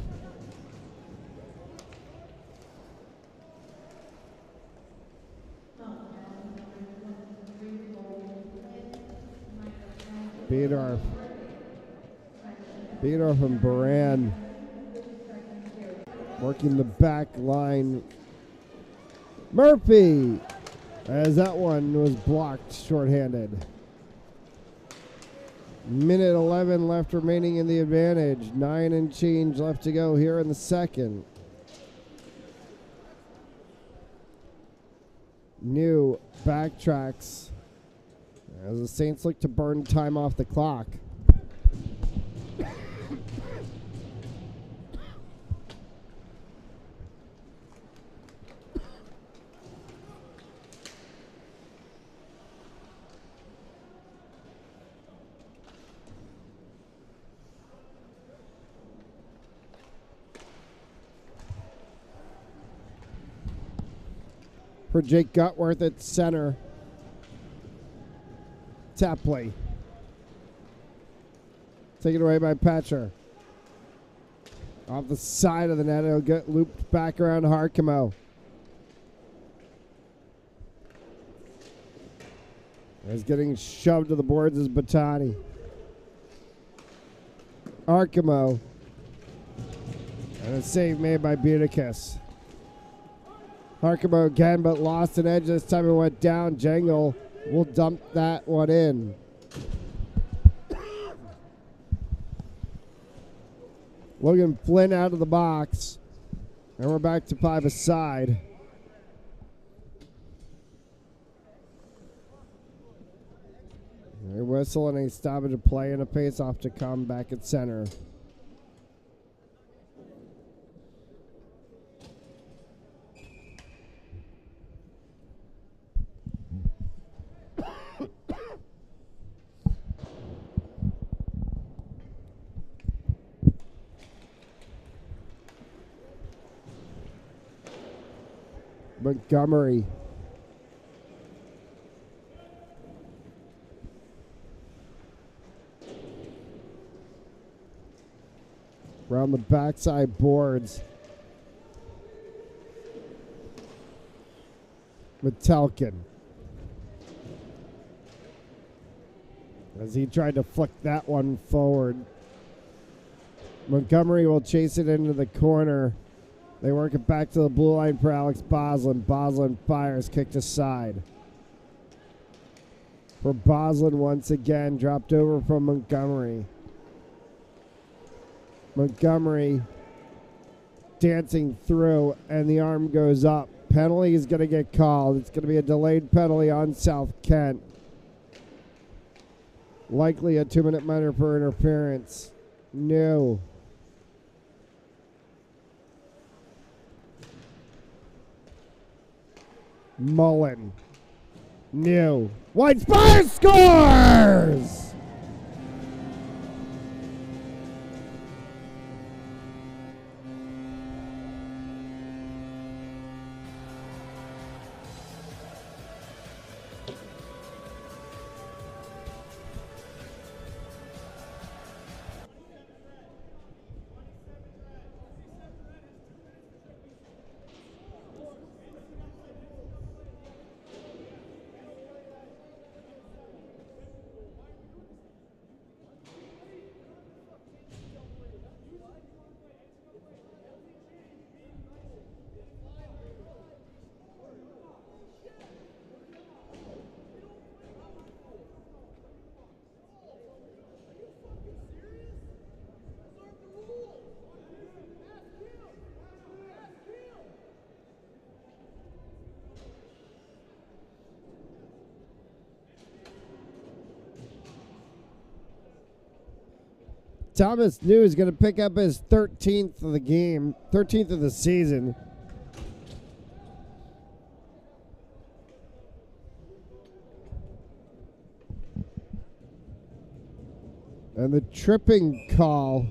D: Beedorf Beedorf and Baran working the back line. Murphy, as that one was blocked shorthanded. Minute 11 left remaining in the advantage. 9 and change left to go here in the second. New backtracks as the Saints look to burn time off the clock. For Jake Gutworth at center. Tap play. Taken away by Patcher. Off the side of the net, it'll get looped back around Harkimo. He's getting shoved to the boards is Batani. Harkimo. And a save made by Butticus. Harkimo again, but lost an edge. This time it went down. Jangle will dump that one in. Logan Flynn out of the box. And we're back to 5 aside. A whistle and a stoppage of play and a face-off to come back at center. Montgomery. Around the backside boards. Metelkin. As he tried to flick that one forward. Montgomery will chase it into the corner. They work it back to the blue line for Alex Boslin. Boslin fires, kicked aside. For Boslin once again, dropped over from Montgomery. Montgomery dancing through, and the arm goes up. Penalty is going to get called. It's going to be a delayed penalty on South Kent. Likely a 2-minute minor for interference. No. Mullen. New. White Spire scores! Thomas New is going to pick up his 13th of the game, 13th of the season. And the tripping call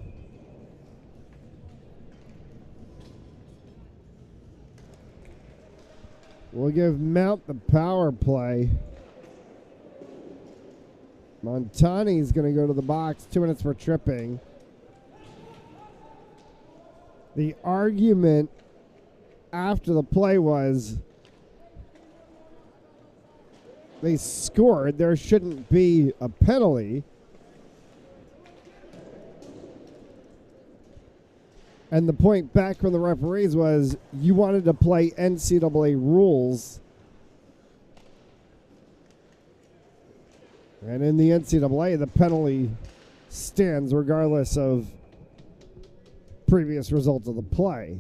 D: will give Mount the power play. Montani's going to go to the box. 2 minutes for tripping. The argument after the play was they scored. There shouldn't be a penalty. And the point back from the referees was you wanted to play NCAA rules. And in the NCAA, the penalty stands regardless of previous results of the play.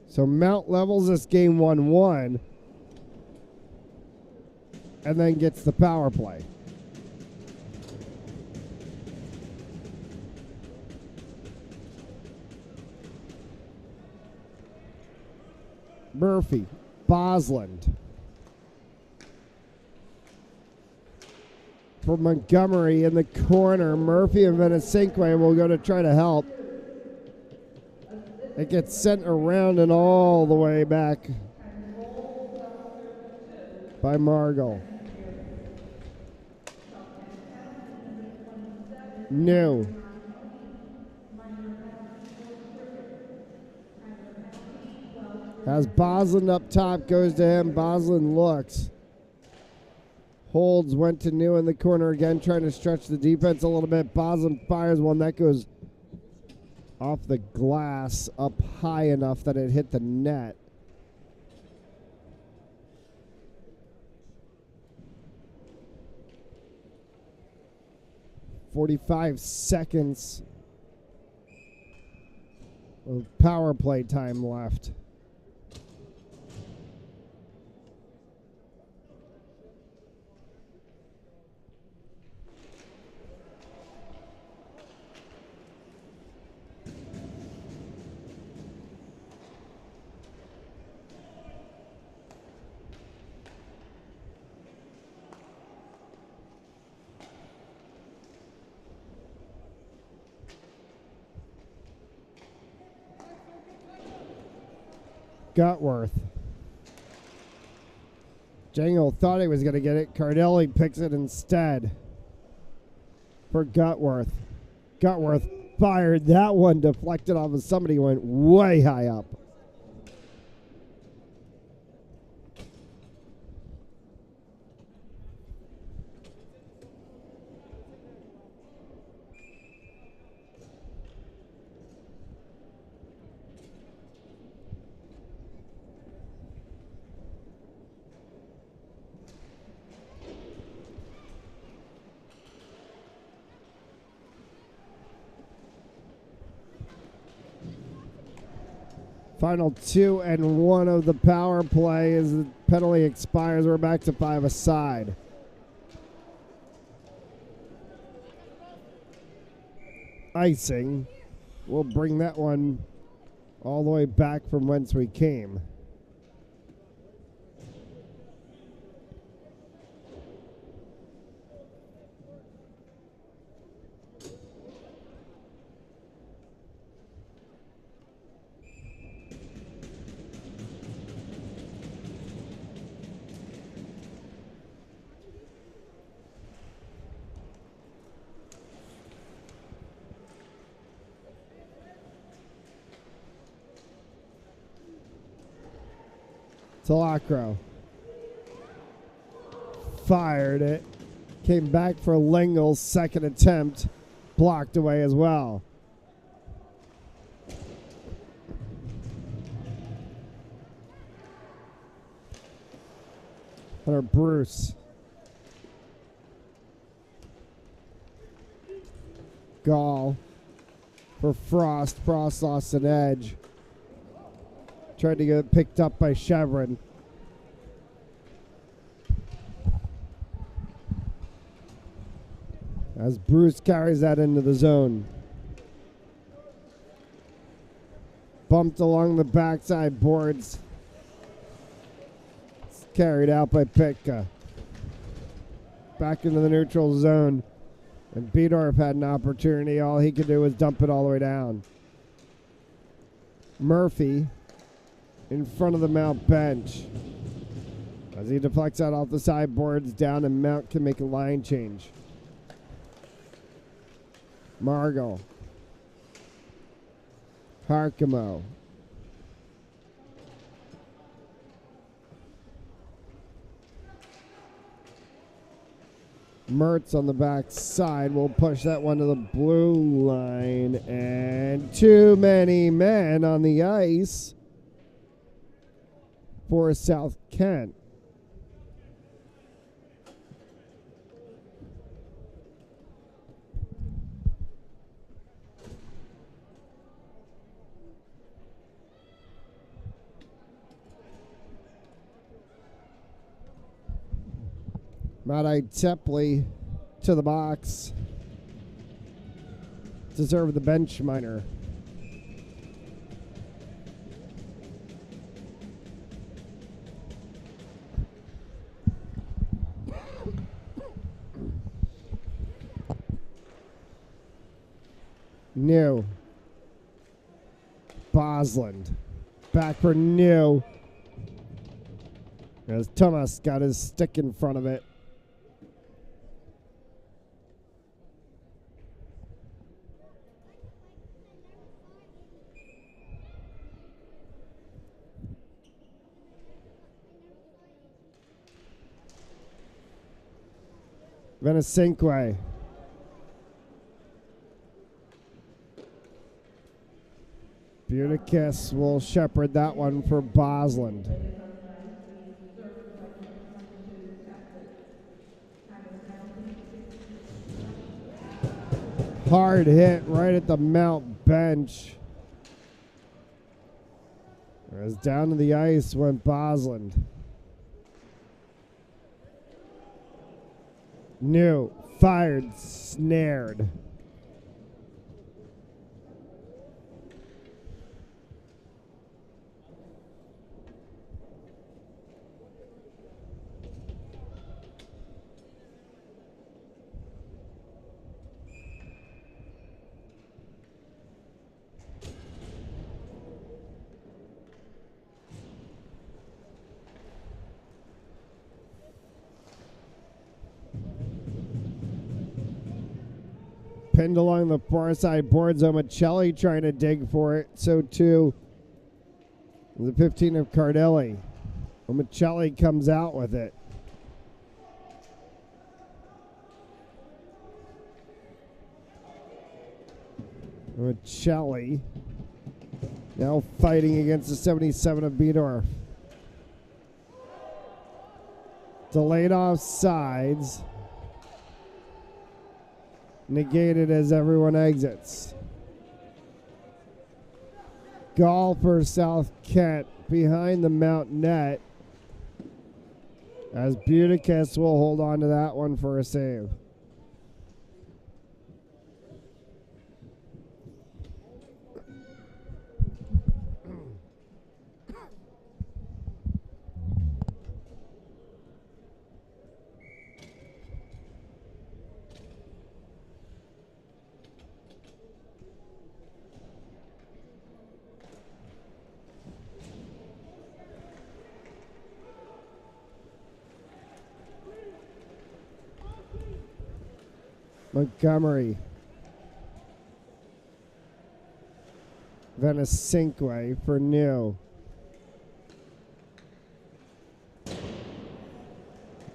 D: So Mount levels this game 1-1 and then gets the power play. Murphy, Bosland. For Montgomery in the corner. Murphy and Venesinque will go to try to help. It gets sent around and all the way back by Margol. New. As Bosland up top, goes to him. Bosland looks. Holds, went to New in the corner again, trying to stretch the defense a little bit. Bosland fires one that goes off the glass up high enough that it hit the net. "45 seconds of power play time left." Gutworth. Jangle thought he was going to get it. Cardelli picks it instead for Gutworth. Gutworth fired that one, deflected off of somebody, went way high up. Final 2 and 1 of the power play as the penalty expires. We're back to 5 aside. Icing. We'll bring that one all the way back from whence we came. Talacro fired it. Came back for Lengel's second attempt. Blocked away as well. Hunter Bruce. Gall for Frost. Frost lost an edge. Tried to get it picked up by Chevron. As Bruce carries that into the zone. Bumped along the backside boards. It's carried out by Pitka. Back into the neutral zone. And Biedorf had an opportunity. All he could do was dump it all the way down. Murphy in front of the Mount bench. As he deflects that off the sideboards down, and Mount can make a line change. Margol. Harkemo. Mertz on the back side will push that one to the blue line. And too many men on the ice for South Kent. Matai Tepley to the box to serve the bench minor. New. Bosland. Back for New. As Thomas got his stick in front of it. Venesinque. Buticus will shepherd that one for Bosland. Hard hit right at the Mount bench. As down to the ice went Bosland. New, fired, snared. Pinned along the far side boards, Omicelli trying to dig for it. So too the 15 of Cardelli. Omicelli comes out with it. Omicelli now fighting against the 77 of Beedorf. Delayed off sides. Negated as everyone exits. Goal for South Kent behind the Mount net. As Buticus will hold on to that one for a save. Montgomery. Venesinque for New.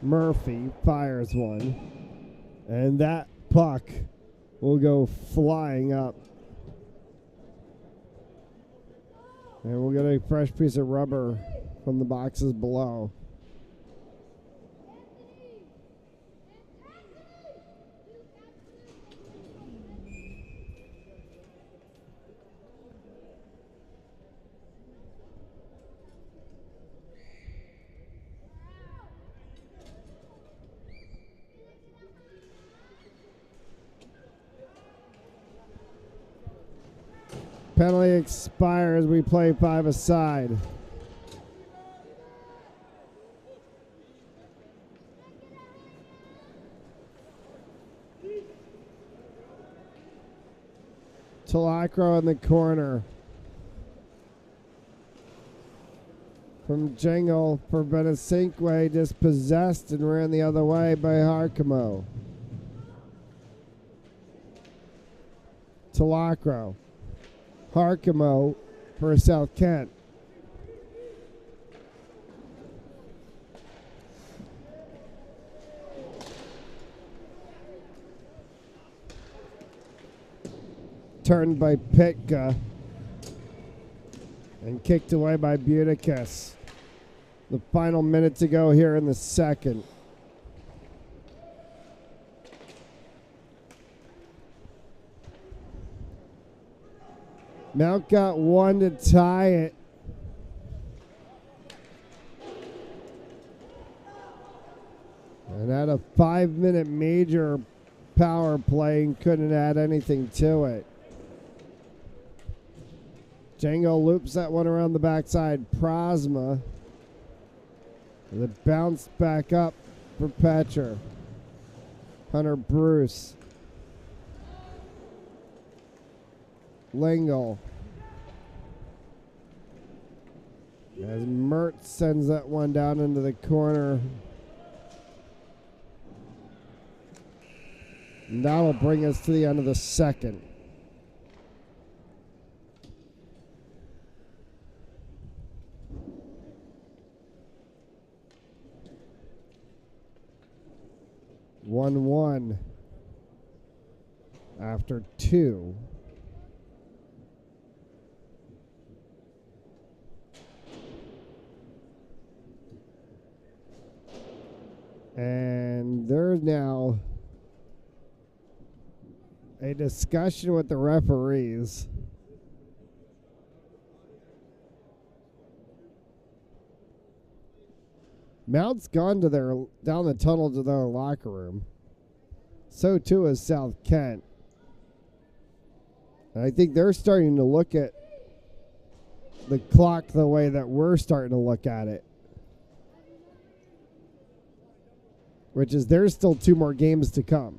D: Murphy fires one. And that puck will go flying up. And we'll get a fresh piece of rubber from the boxes below. Penalty expires. We play 5 aside. Talacro in the corner. From Jingle for Venesinque, dispossessed and ran the other way by Harkimo. Talacro. Harkimo for South Kent. returned by Pitka and kicked away by Buticus. The final minute to go here in the second. Mount got one to tie it. And had a 5-minute major power play and couldn't add anything to it. Django loops that one around the backside. Prosma. And it bounced back up for Petcher. Hunter Bruce. Lingle. As Mertz sends that one down into the corner. And that'll bring us to the end of the second. One after two. And there's now a discussion with the referees. Mount's gone to down the tunnel to their locker room. So too is South Kent. And I think they're starting to look at the clock the way that we're starting to look at it. Which is there's still 2 more games to come.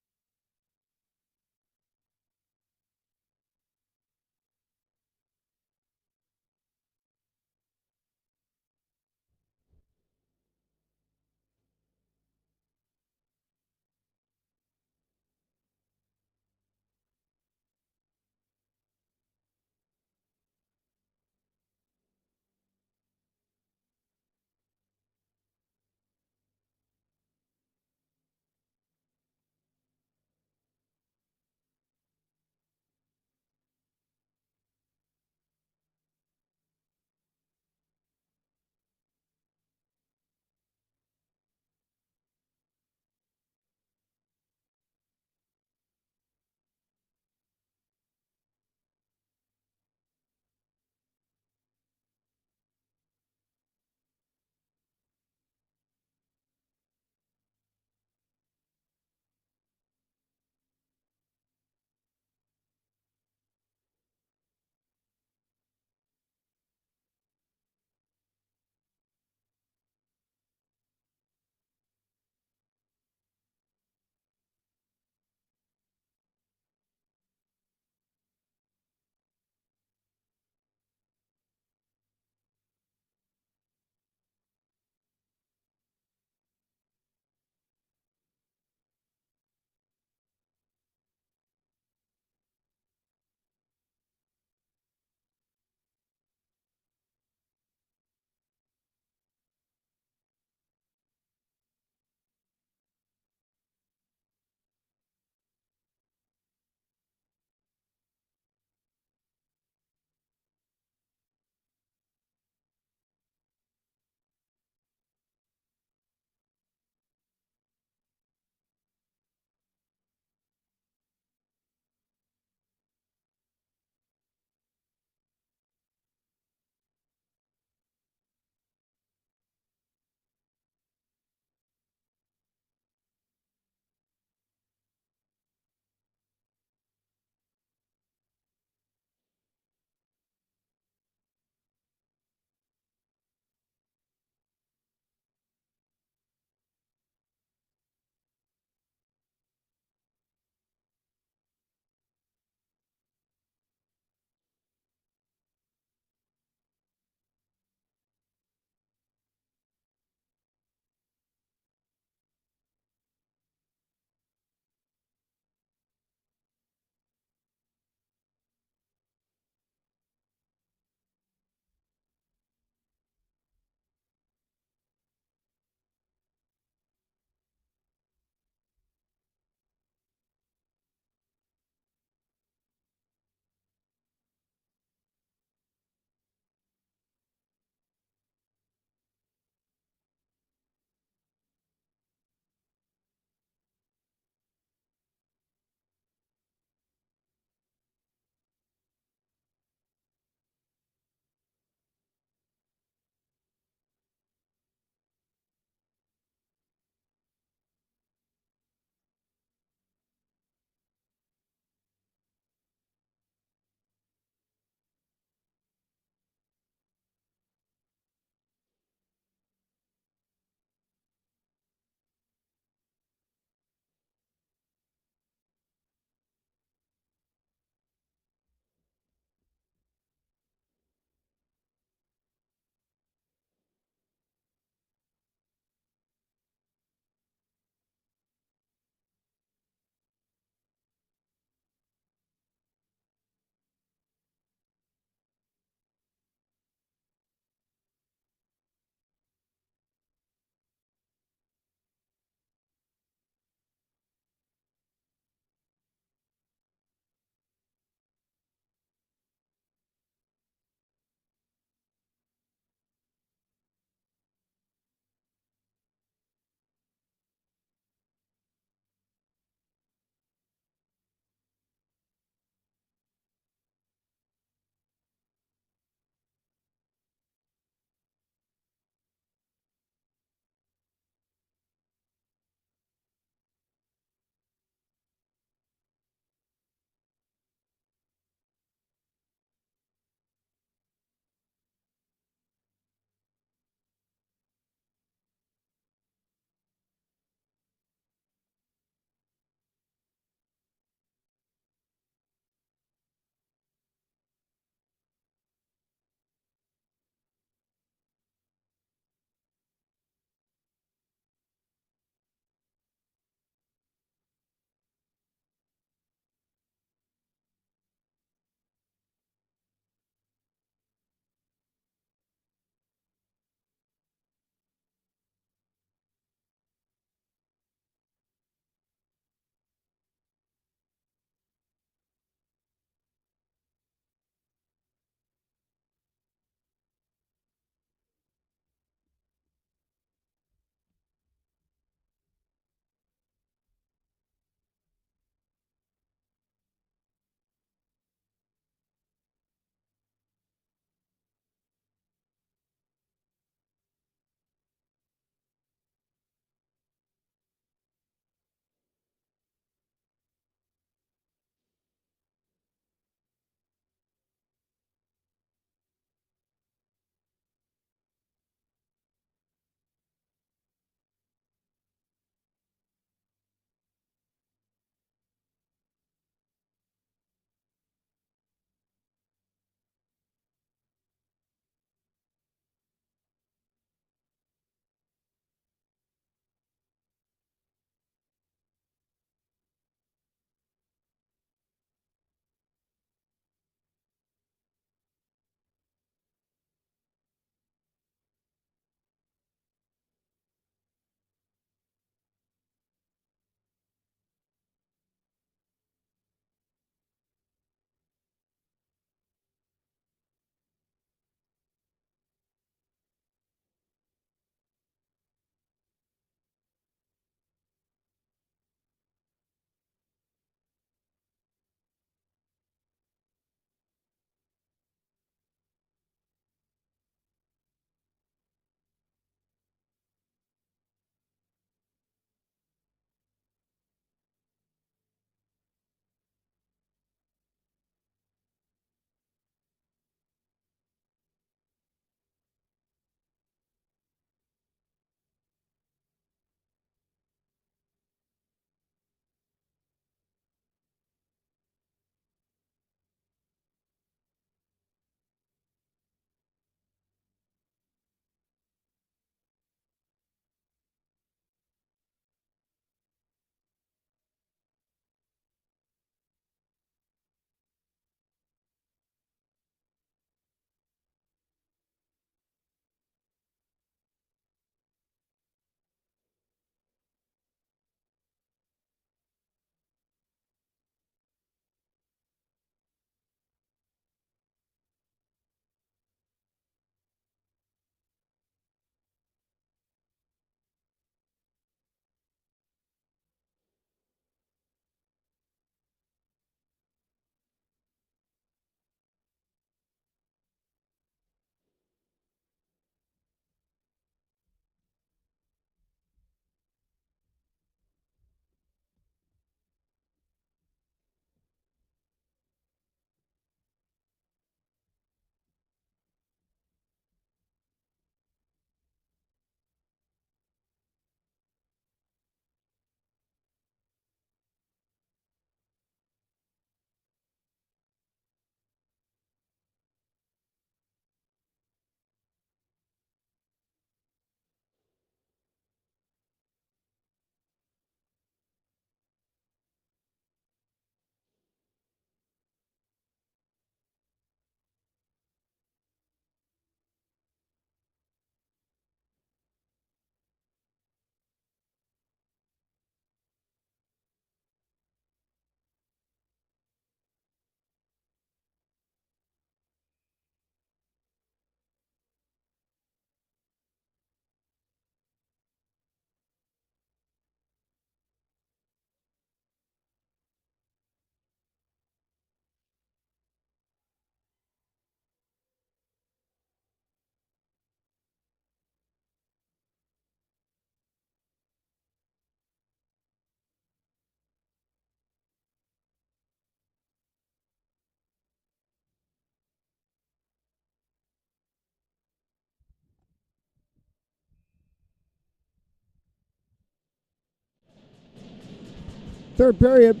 D: Third period.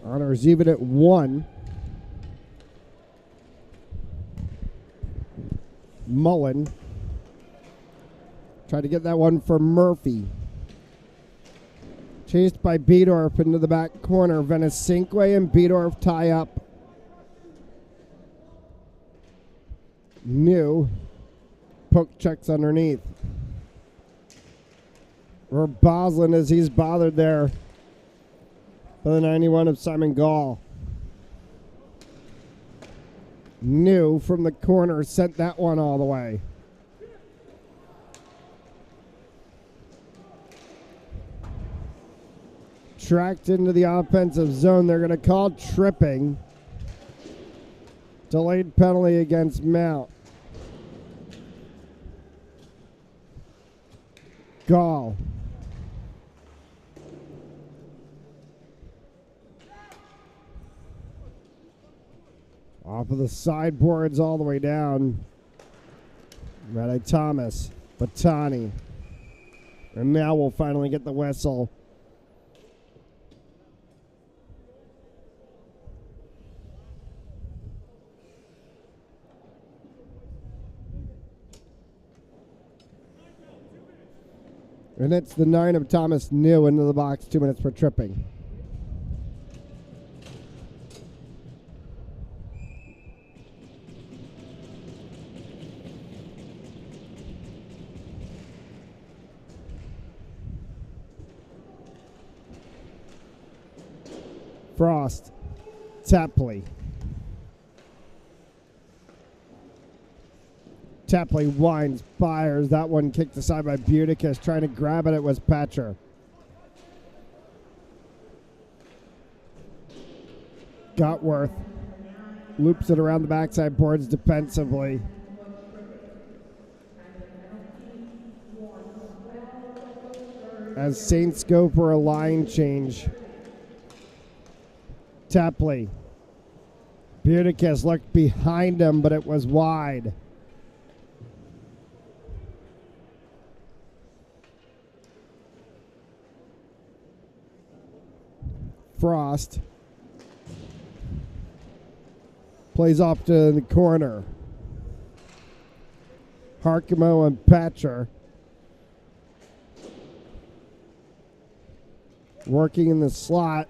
D: Honors even at 1. Mullen tried to get that one for Murphy. Chased by Beedorf into the back corner. Venesinque and Beedorf tie up. New. Poke checks underneath. Or Boslin as he's bothered there by the 91 of Simon Gall. New from the corner sent that one all the way. Tracked into the offensive zone. They're going to call tripping. Delayed penalty against Mount. Gall. Off of the sideboards all the way down. Ready Thomas. Batani. And now we'll finally get the whistle. And it's the 9 of Thomas New into the box, 2 minutes for tripping. Frost. Tapley. Tapley winds, fires. That one kicked aside by Buticus. Trying to grab it was Patcher. Gotworth loops it around the backside boards defensively. As Saints go for a line change. Tapley. Buticus looked behind him, but it was wide. Frost plays off to the corner. Harkimo and Patcher working in the slot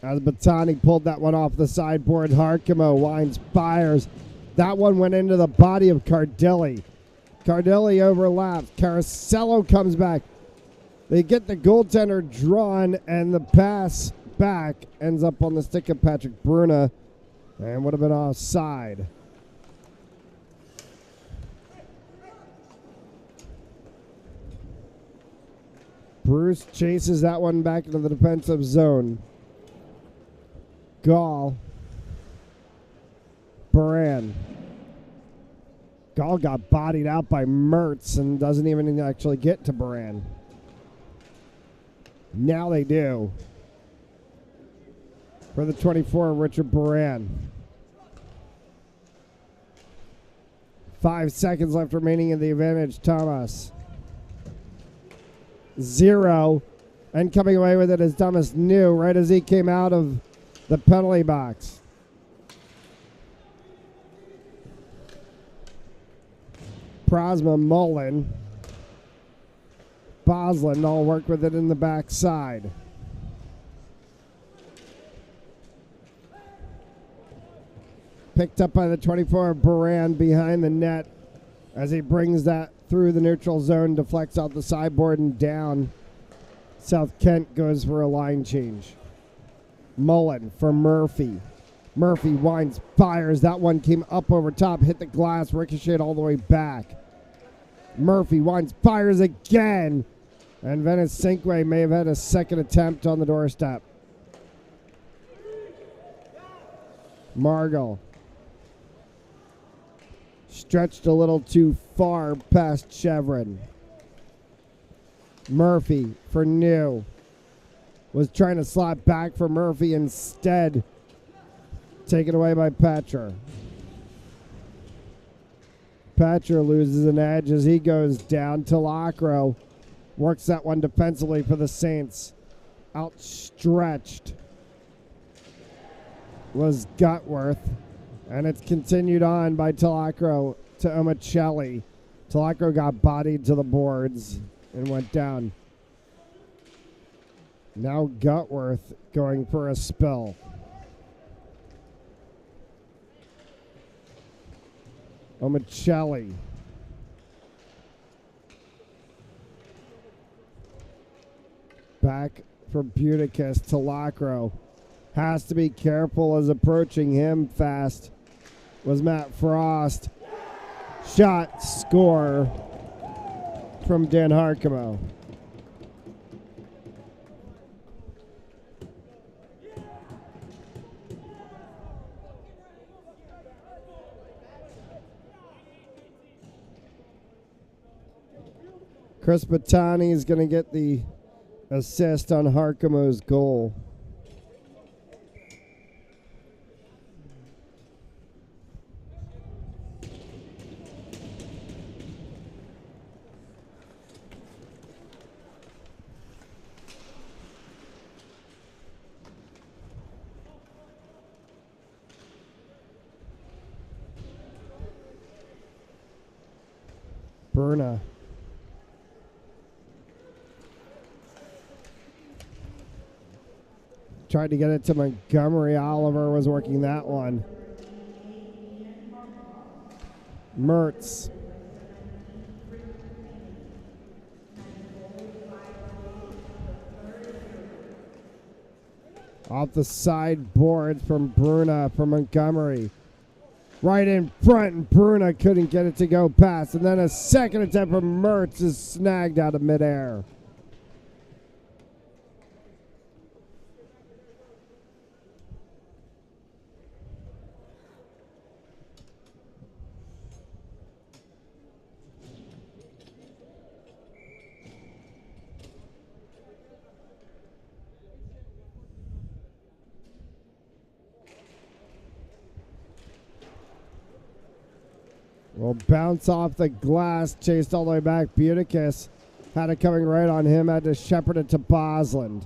D: as Batani pulled that one off the sideboard. Harkimo winds, fires. That one went into the body of Cardelli. Cardelli overlaps. Caracello comes back. They get the goaltender drawn, and the pass back ends up on the stick of Patrick Bruna and would have been offside. Bruce chases that one back into the defensive zone. Gall. Baran. Gall got bodied out by Mertz and doesn't even actually get to Baran. Now they do. For the 24, Richard Baran. 5 seconds left remaining in the advantage. Thomas. 0. And coming away with it is Thomas New right as he came out of the penalty box. Prosma, Mullen. Boslin all work with it in the backside. Picked up by the 24 Baran behind the net as he brings that through the neutral zone, deflects out the sideboard and down. South Kent goes for a line change. Mullen for Murphy. Murphy winds, fires. That one came up over top, hit the glass, ricocheted all the way back. Murphy winds, fires again. And Venesinque may have had a second attempt on the doorstep. Margall. Stretched a little too far past Chevron. Murphy for New. Was trying to slot back for Murphy, instead taken away by Patcher. Patcher loses an edge as he goes down to Lacro. Works that one defensively for the Saints. Outstretched was Gutworth. And it's continued on by Talacro to Omicelli. Talacro got bodied to the boards and went down. Now Gutworth going for a spill. Omicelli. Back for Buticus. Talacro has to be careful as approaching him fast was Matt Frost. Shot, score from Dan Harkemo. Chris Battani is going to get the assist on Harkemo's goal. Berna. Tried to get it to Montgomery. Oliver was working that one. Mertz. Off the sideboard from Bruna from Montgomery. Right in front, and Bruna couldn't get it to go past. And then a second attempt from Mertz is snagged out of midair. Will bounce off the glass, chased all the way back. Buticus had it coming right on him, had to shepherd it to Bosland.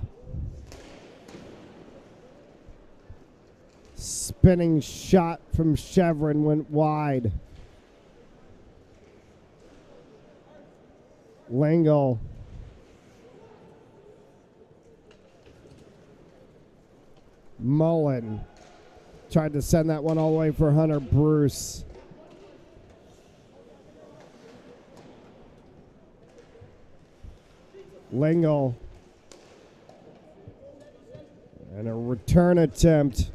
D: Spinning shot from Chevron went wide. Lingle. Mullen tried to send that one all the way for Hunter Bruce. Lingle. And a return attempt.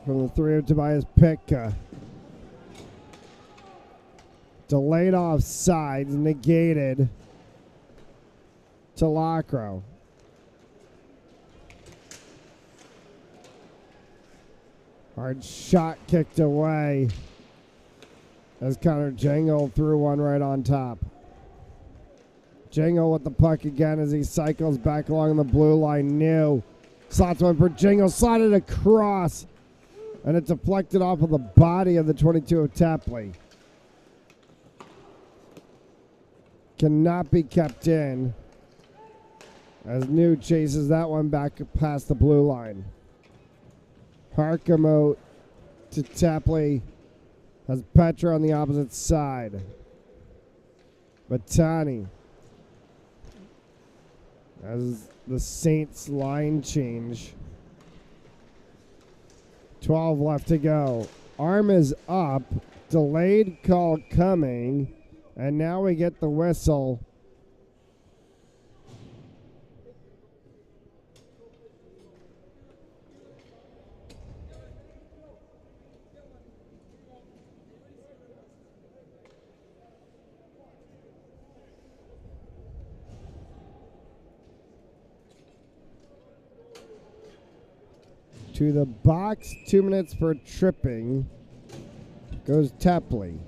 D: From the three of Tobias Pitka. Delayed offside, negated to Lacro. Hard shot kicked away as Connor Jangle threw one right on top. Jangle with the puck again as he cycles back along the blue line. New slots one for Jangle, slotted across, and it deflected off of the body of the 22 of Tapley. Cannot be kept in as New chases that one back past the blue line. Harkemo to Tapley. Has Petra on the opposite side. Battani as the Saints line change. 12 left to go. Arm is up. Delayed call coming. And now we get the whistle. To the box, 2 minutes for tripping, goes Tapley.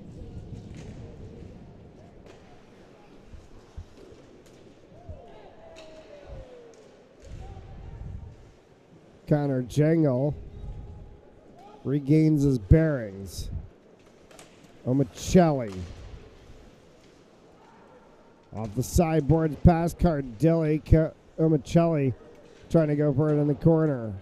D: Connor Jangle regains his bearings. Omicelli. Off the sideboards past Cardilli. Omicelli trying to go for it in the corner.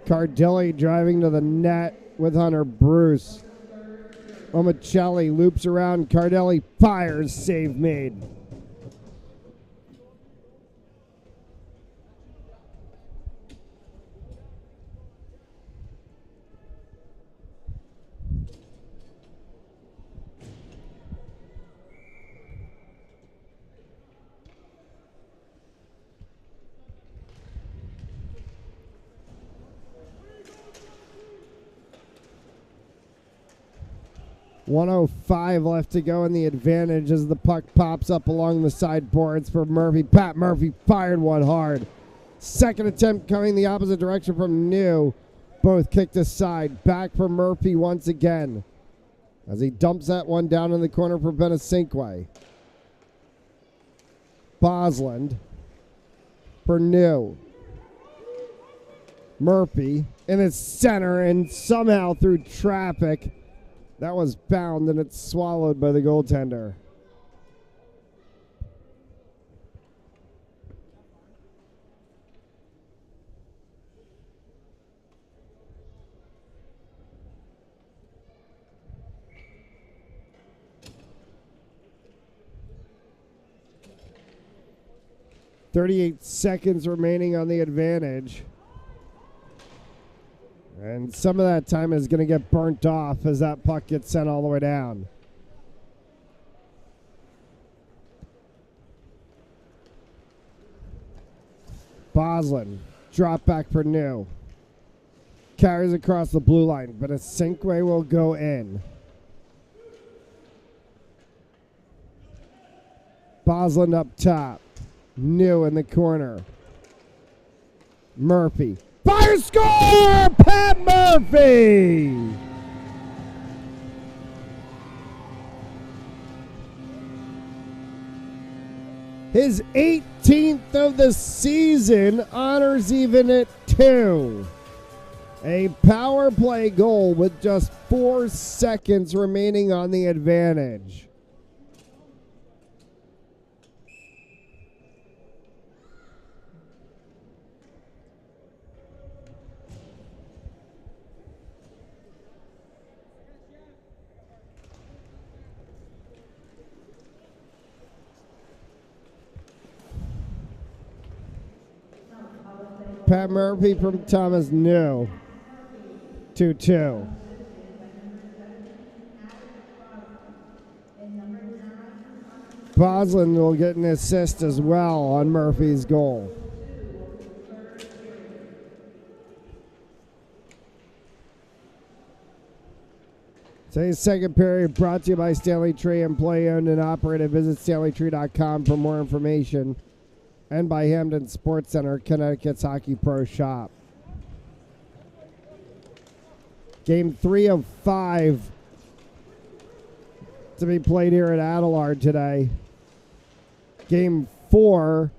D: Cardilli driving to the net with Hunter Bruce. Omicelli loops around. Cardilli fires. Save made. .105 left to go in the advantage as the puck pops up along the sideboards for Murphy. Pat Murphy fired one hard. Second attempt coming the opposite direction from New. Both kicked aside. Back for Murphy once again as he dumps that one down in the corner for Benesinque. Bosland for New. Murphy in its center and somehow through traffic. That was bound and it's swallowed by the goaltender. .38 seconds remaining on the advantage. And some of that time is going to get burnt off as that puck gets sent all the way down. Boslin, drop back for New. Carries across the blue line, but a Cinque will go in. Boslin up top. New in the corner. Murphy. Fire score! Pat Murphy! His 18th of the season, honors even at 2. A power play goal with just 4 seconds remaining on the advantage. Pat Murphy from Thomas New. 2-2. Boslin will get an assist as well on Murphy's goal. Today's second period brought to you by Stanley Tree, employee owned and operated. Visit StanleyTree.com for more information. And by Hamden Sports Center, Connecticut's Hockey Pro Shop. Game 3 of 5 to be played here at Adelard today. Game 4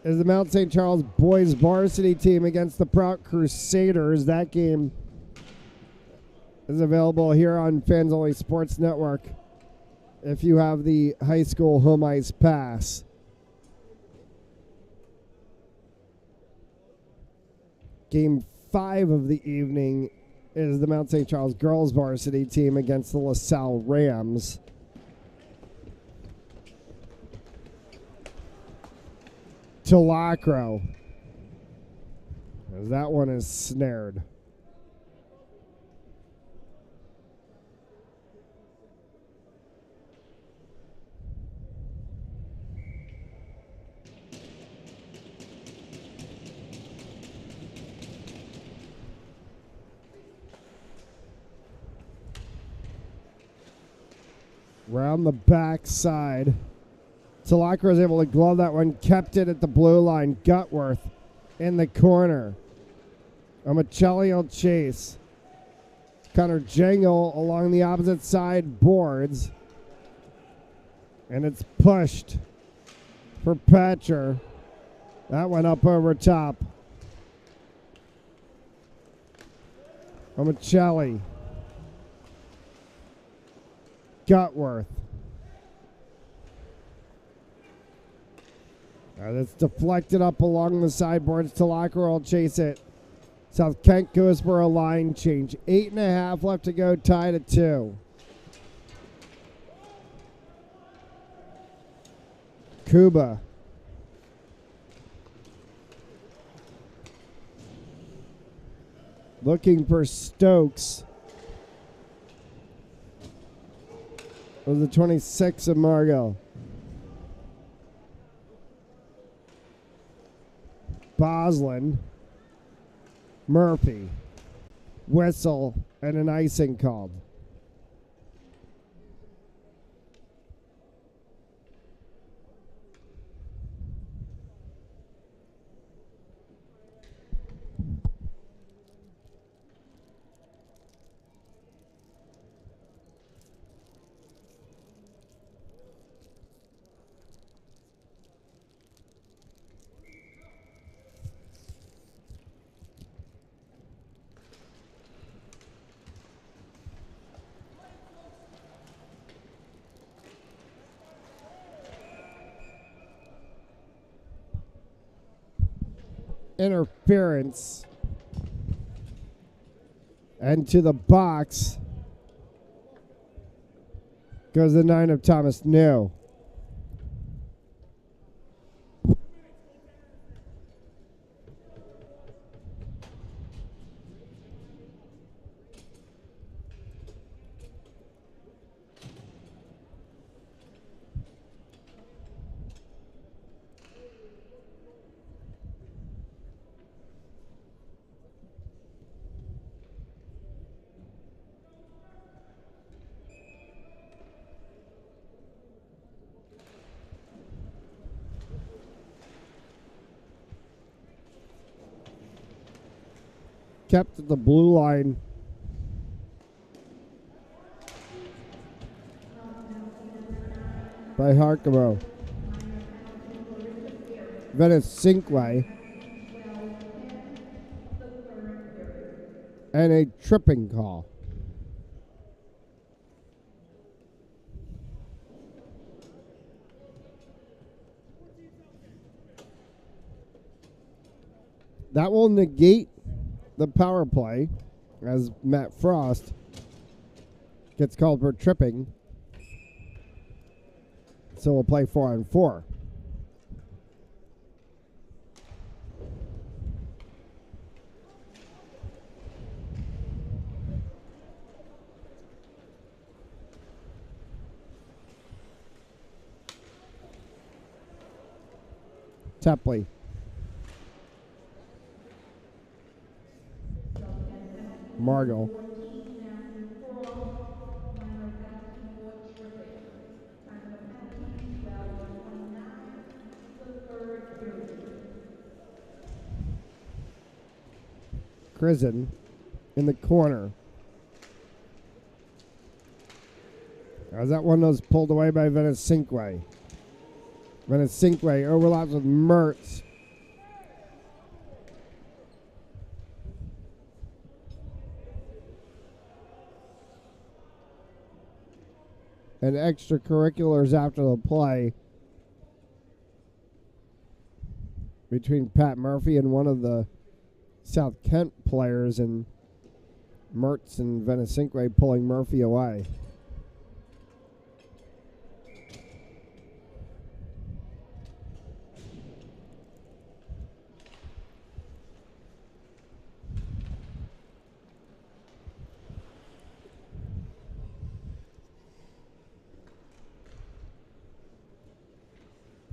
D: is the Mount St. Charles boys varsity team against the Prout Crusaders. That game is available here on Fans Only Sports Network if you have the high school home ice pass. Game 5 of the evening is the Mount St. Charles girls varsity team against the LaSalle Rams. Tulacro, as that one is snared. Round the back side. Tulacro was able to glove that one, kept it at the blue line. Gutworth in the corner. Michelli will chase. Connor Jangle along the opposite side boards. And it's pushed for Patcher. That went up over top. Michelli. Gutworth. That's deflected up along the sideboards. Talaka will chase it. South Kent goes for a line change. 8.5 left to go, tied at 2. Kuba. Looking for Stokes. It was the 26 of Margot. Boslin. Murphy. Whistle and an icing called. Interference. And to the box goes the 9 of Thomas New. Kept at the blue line. By Harkemo. Venice Sinkway. And a tripping call. That will negate the power play as Matt Frost gets called for tripping. So we'll play 4-on-4. Tepley. Margot. Prison in the corner. As that one was pulled away by Venice Sinkway. Venice Sinkway overlaps with Mertz. And extracurriculars after the play between Pat Murphy and one of the South Kent players, and Mertz and Venice Sinkway pulling Murphy away.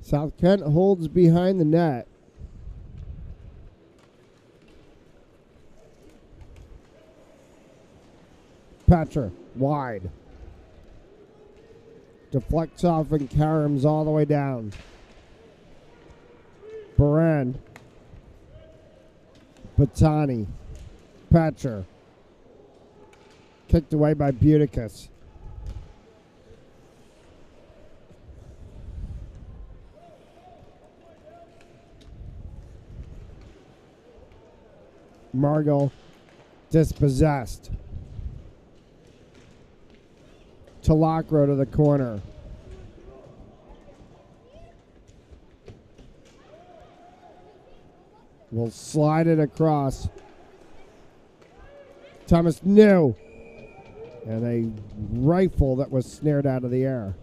D: South Kent holds behind the net. Patcher, wide. Deflects off and Karam's all the way down. Baran. Batani. Patcher. Kicked away by Buticus. Margel dispossessed. Talacro to the corner. Will slide it across. Thomas New. And a rifle that was snared out of the air.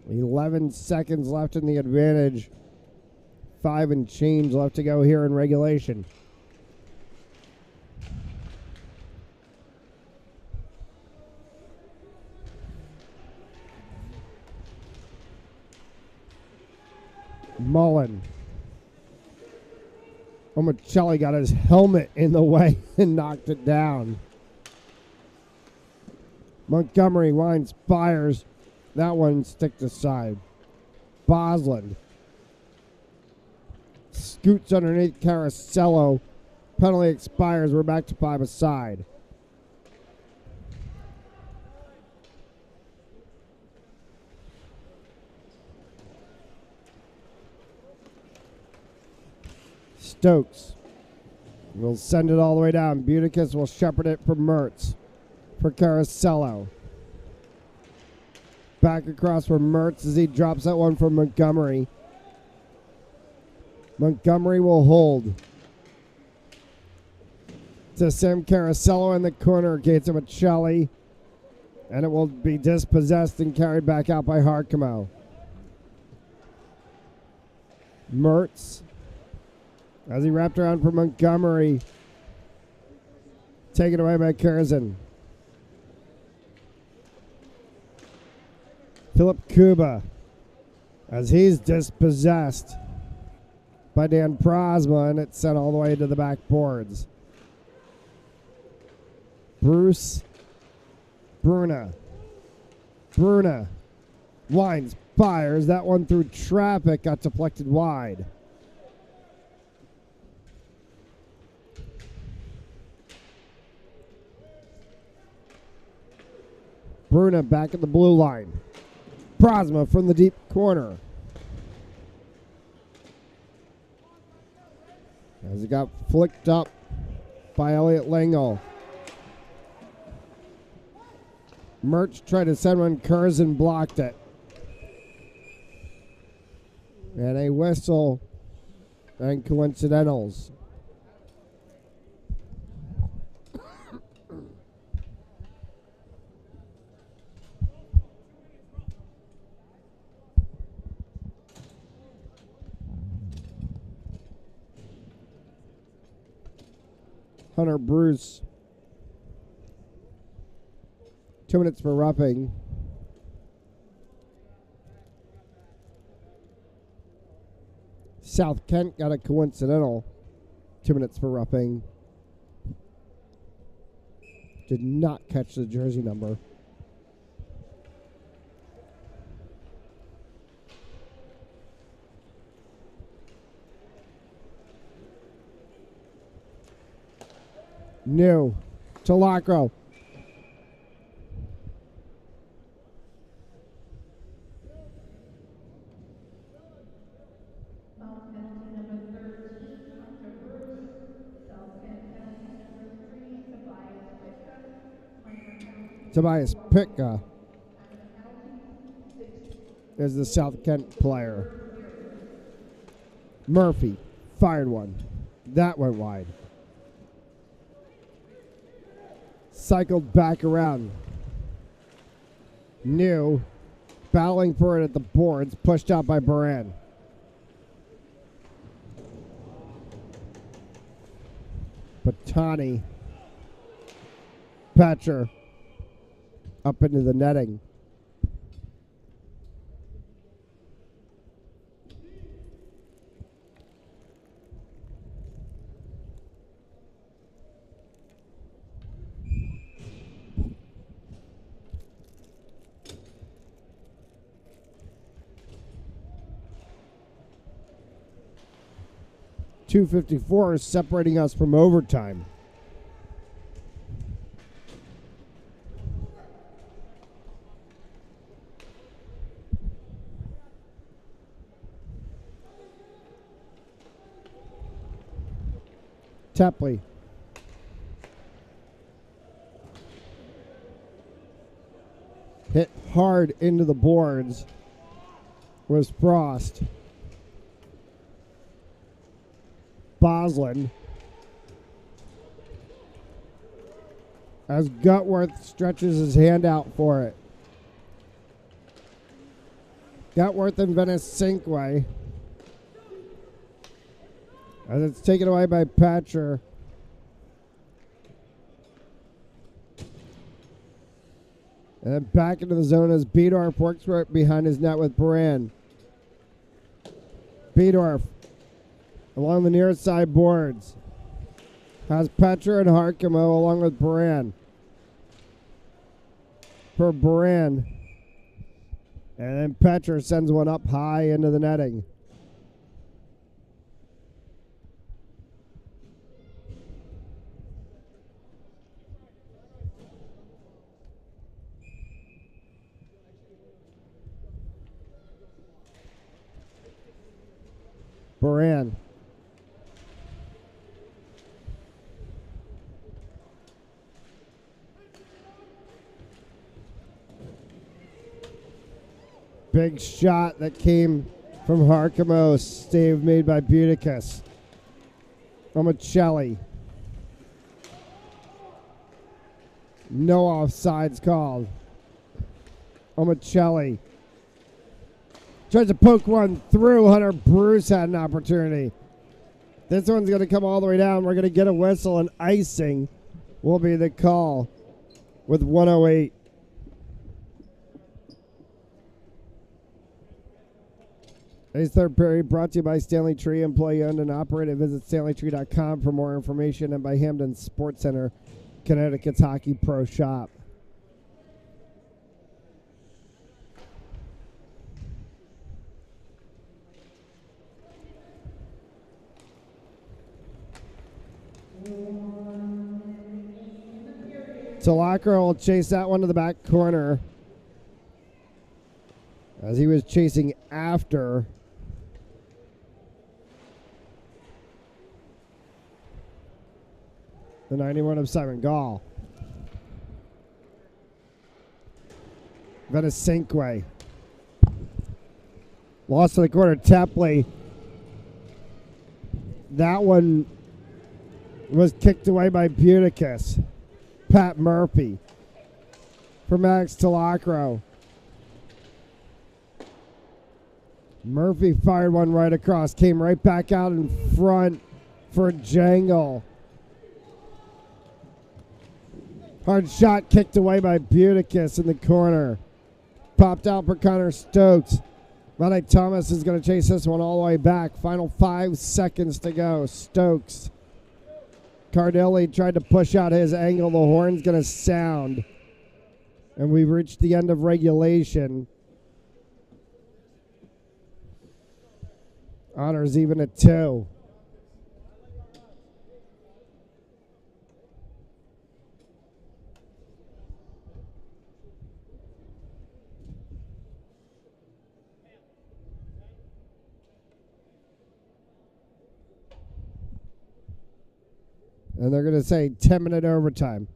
D: .11 seconds left in the advantage. 5 and change left to go here in regulation. Mullen. Omicelli got his helmet in the way and knocked it down. Montgomery winds, fires. That one sticked aside. Bosland scoots underneath Caracello. Penalty expires. We're back to 5 aside. Stokes will send it all the way down. Buticus will shepherd it for Mertz. For Caracello. Back across for Mertz as he drops that one for Montgomery. Montgomery will hold. To Sam Caracello in the corner. Gates of Michelli. And it will be dispossessed and carried back out by Harkemo. Mertz. As he wrapped around for Montgomery. Taken away by Curzon. Philip Kuba. As he's dispossessed by Dan Prosma, and it's sent all the way to the backboards. Bruce. Bruna. Winds, fires. That one through traffic got deflected wide. Bruna back at the blue line. Prosma from the deep corner. As it got flicked up by Elliot Lingle. Mertz tried to send one. Curzon blocked it. And a whistle and coincidentals. Hunter Bruce. 2 minutes for roughing. South Kent got a coincidental. 2 minutes for roughing. Did not catch the jersey number. New. Talacro. Tobias Pitka is the South Kent player. Murphy fired one. That went wide. Cycled back around. New. Battling for it at the boards. Pushed out by Baran. Batani. Patcher. Up into the netting. 2:54 is separating us from overtime. Tepley. Hit hard into the boards was Frost. Boslin. As Gutworth stretches his hand out for it. Gutworth and Venice Sinkway. As it's taken away by Patcher. And then back into the zone as Beedorf works right behind his net with Baran. Beedorf along the near side boards. Has Petcher and Harkimo along with Baran. For Baran. And then Petcher sends one up high into the netting. Baran. Big shot that came from Harkimo. Save made by Buticus. Omicelli. No offsides called. Omicelli. Tries to poke one through. Hunter Bruce had an opportunity. This one's going to come all the way down. We're going to get a whistle, and icing will be the call with 1:08. Today's third period brought to you by Stanley Tree, employee owned and operated. Visit StanleyTree.com for more information, and by Hamden Sports Center, Connecticut's Hockey Pro Shop. Talacro will chase that one to the back corner as he was chasing after the 91 of Simon Gall. Venice Sinkway. Lost to the corner. Tepley. That one was kicked away by Buticus. Pat Murphy for Max Talacro. Murphy fired one right across. Came right back out in front for Jangle. Hard shot kicked away by Buticus in the corner. Popped out for Connor Stokes. Malek Thomas is going to chase this one all the way back. Final 5 seconds to go. Stokes. Cardelli tried to push out his angle. The horn's going to sound. And we've reached the end of regulation. Honors even at 2. And they're going to say 10-minute overtime.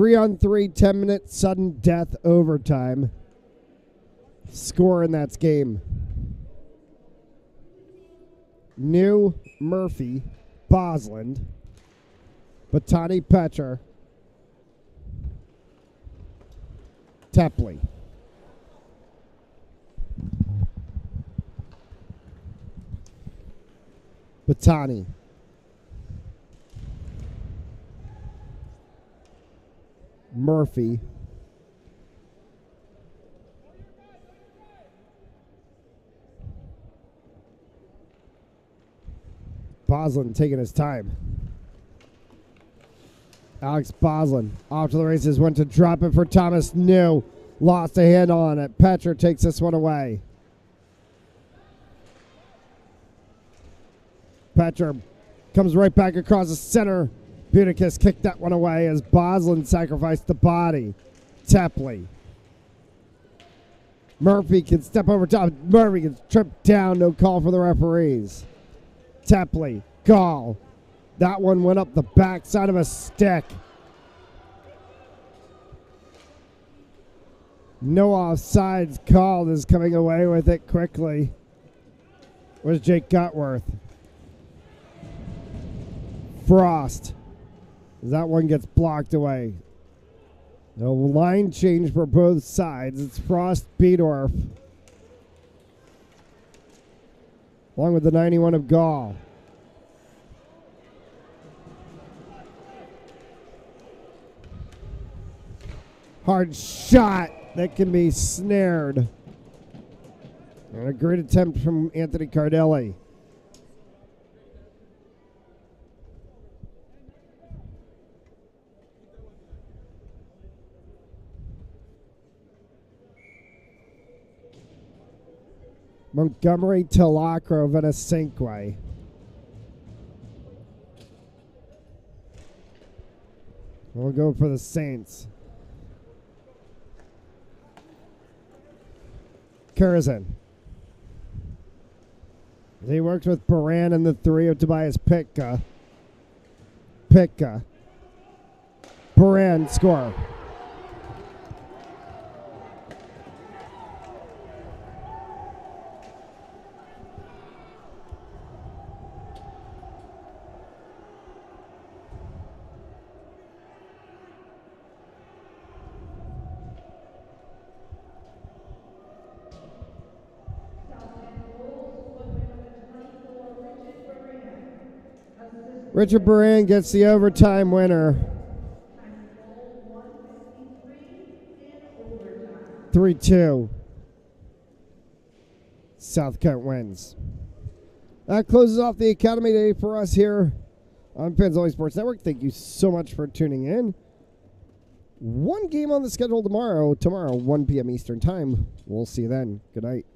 D: 3-on-3, 10-minute sudden death overtime. Score in that game. New, Murphy, Bosland, Batani, Petcher, Tepley. Batani. Murphy. Bosland taking his time. Alex Bosland off to the races, went to drop it for Thomas New. Lost a handle on it. Petcher takes this one away. Petcher comes right back across the center. Buticus kicked that one away as Bosland sacrificed the body. Tepley. Murphy can step over top. Murphy gets tripped down. No call for the referees. Tepley. Gall. That one went up the backside of a stick. No offsides called, is coming away with it quickly. Was Jake Gutworth. Frost. That one gets blocked away. No line change for both sides. It's Frost, Beedorf. Along with the 91 of Gall. Hard shot that can be snared. And a great attempt from Anthony Cardelli. Montgomery, Telacro, Venecinque. We'll go for the Saints. Curzon. He works with Baran and the 3 of Tobias Pitka. Pitka. Baran score. Richard Baran gets the overtime winner. 3-2. Southcote wins. That closes off the Academy Day for us here on Fans Only Sports Network. Thank you so much for tuning in. One game on the schedule tomorrow. Tomorrow, 1 p.m. Eastern Time. We'll see you then. Good night.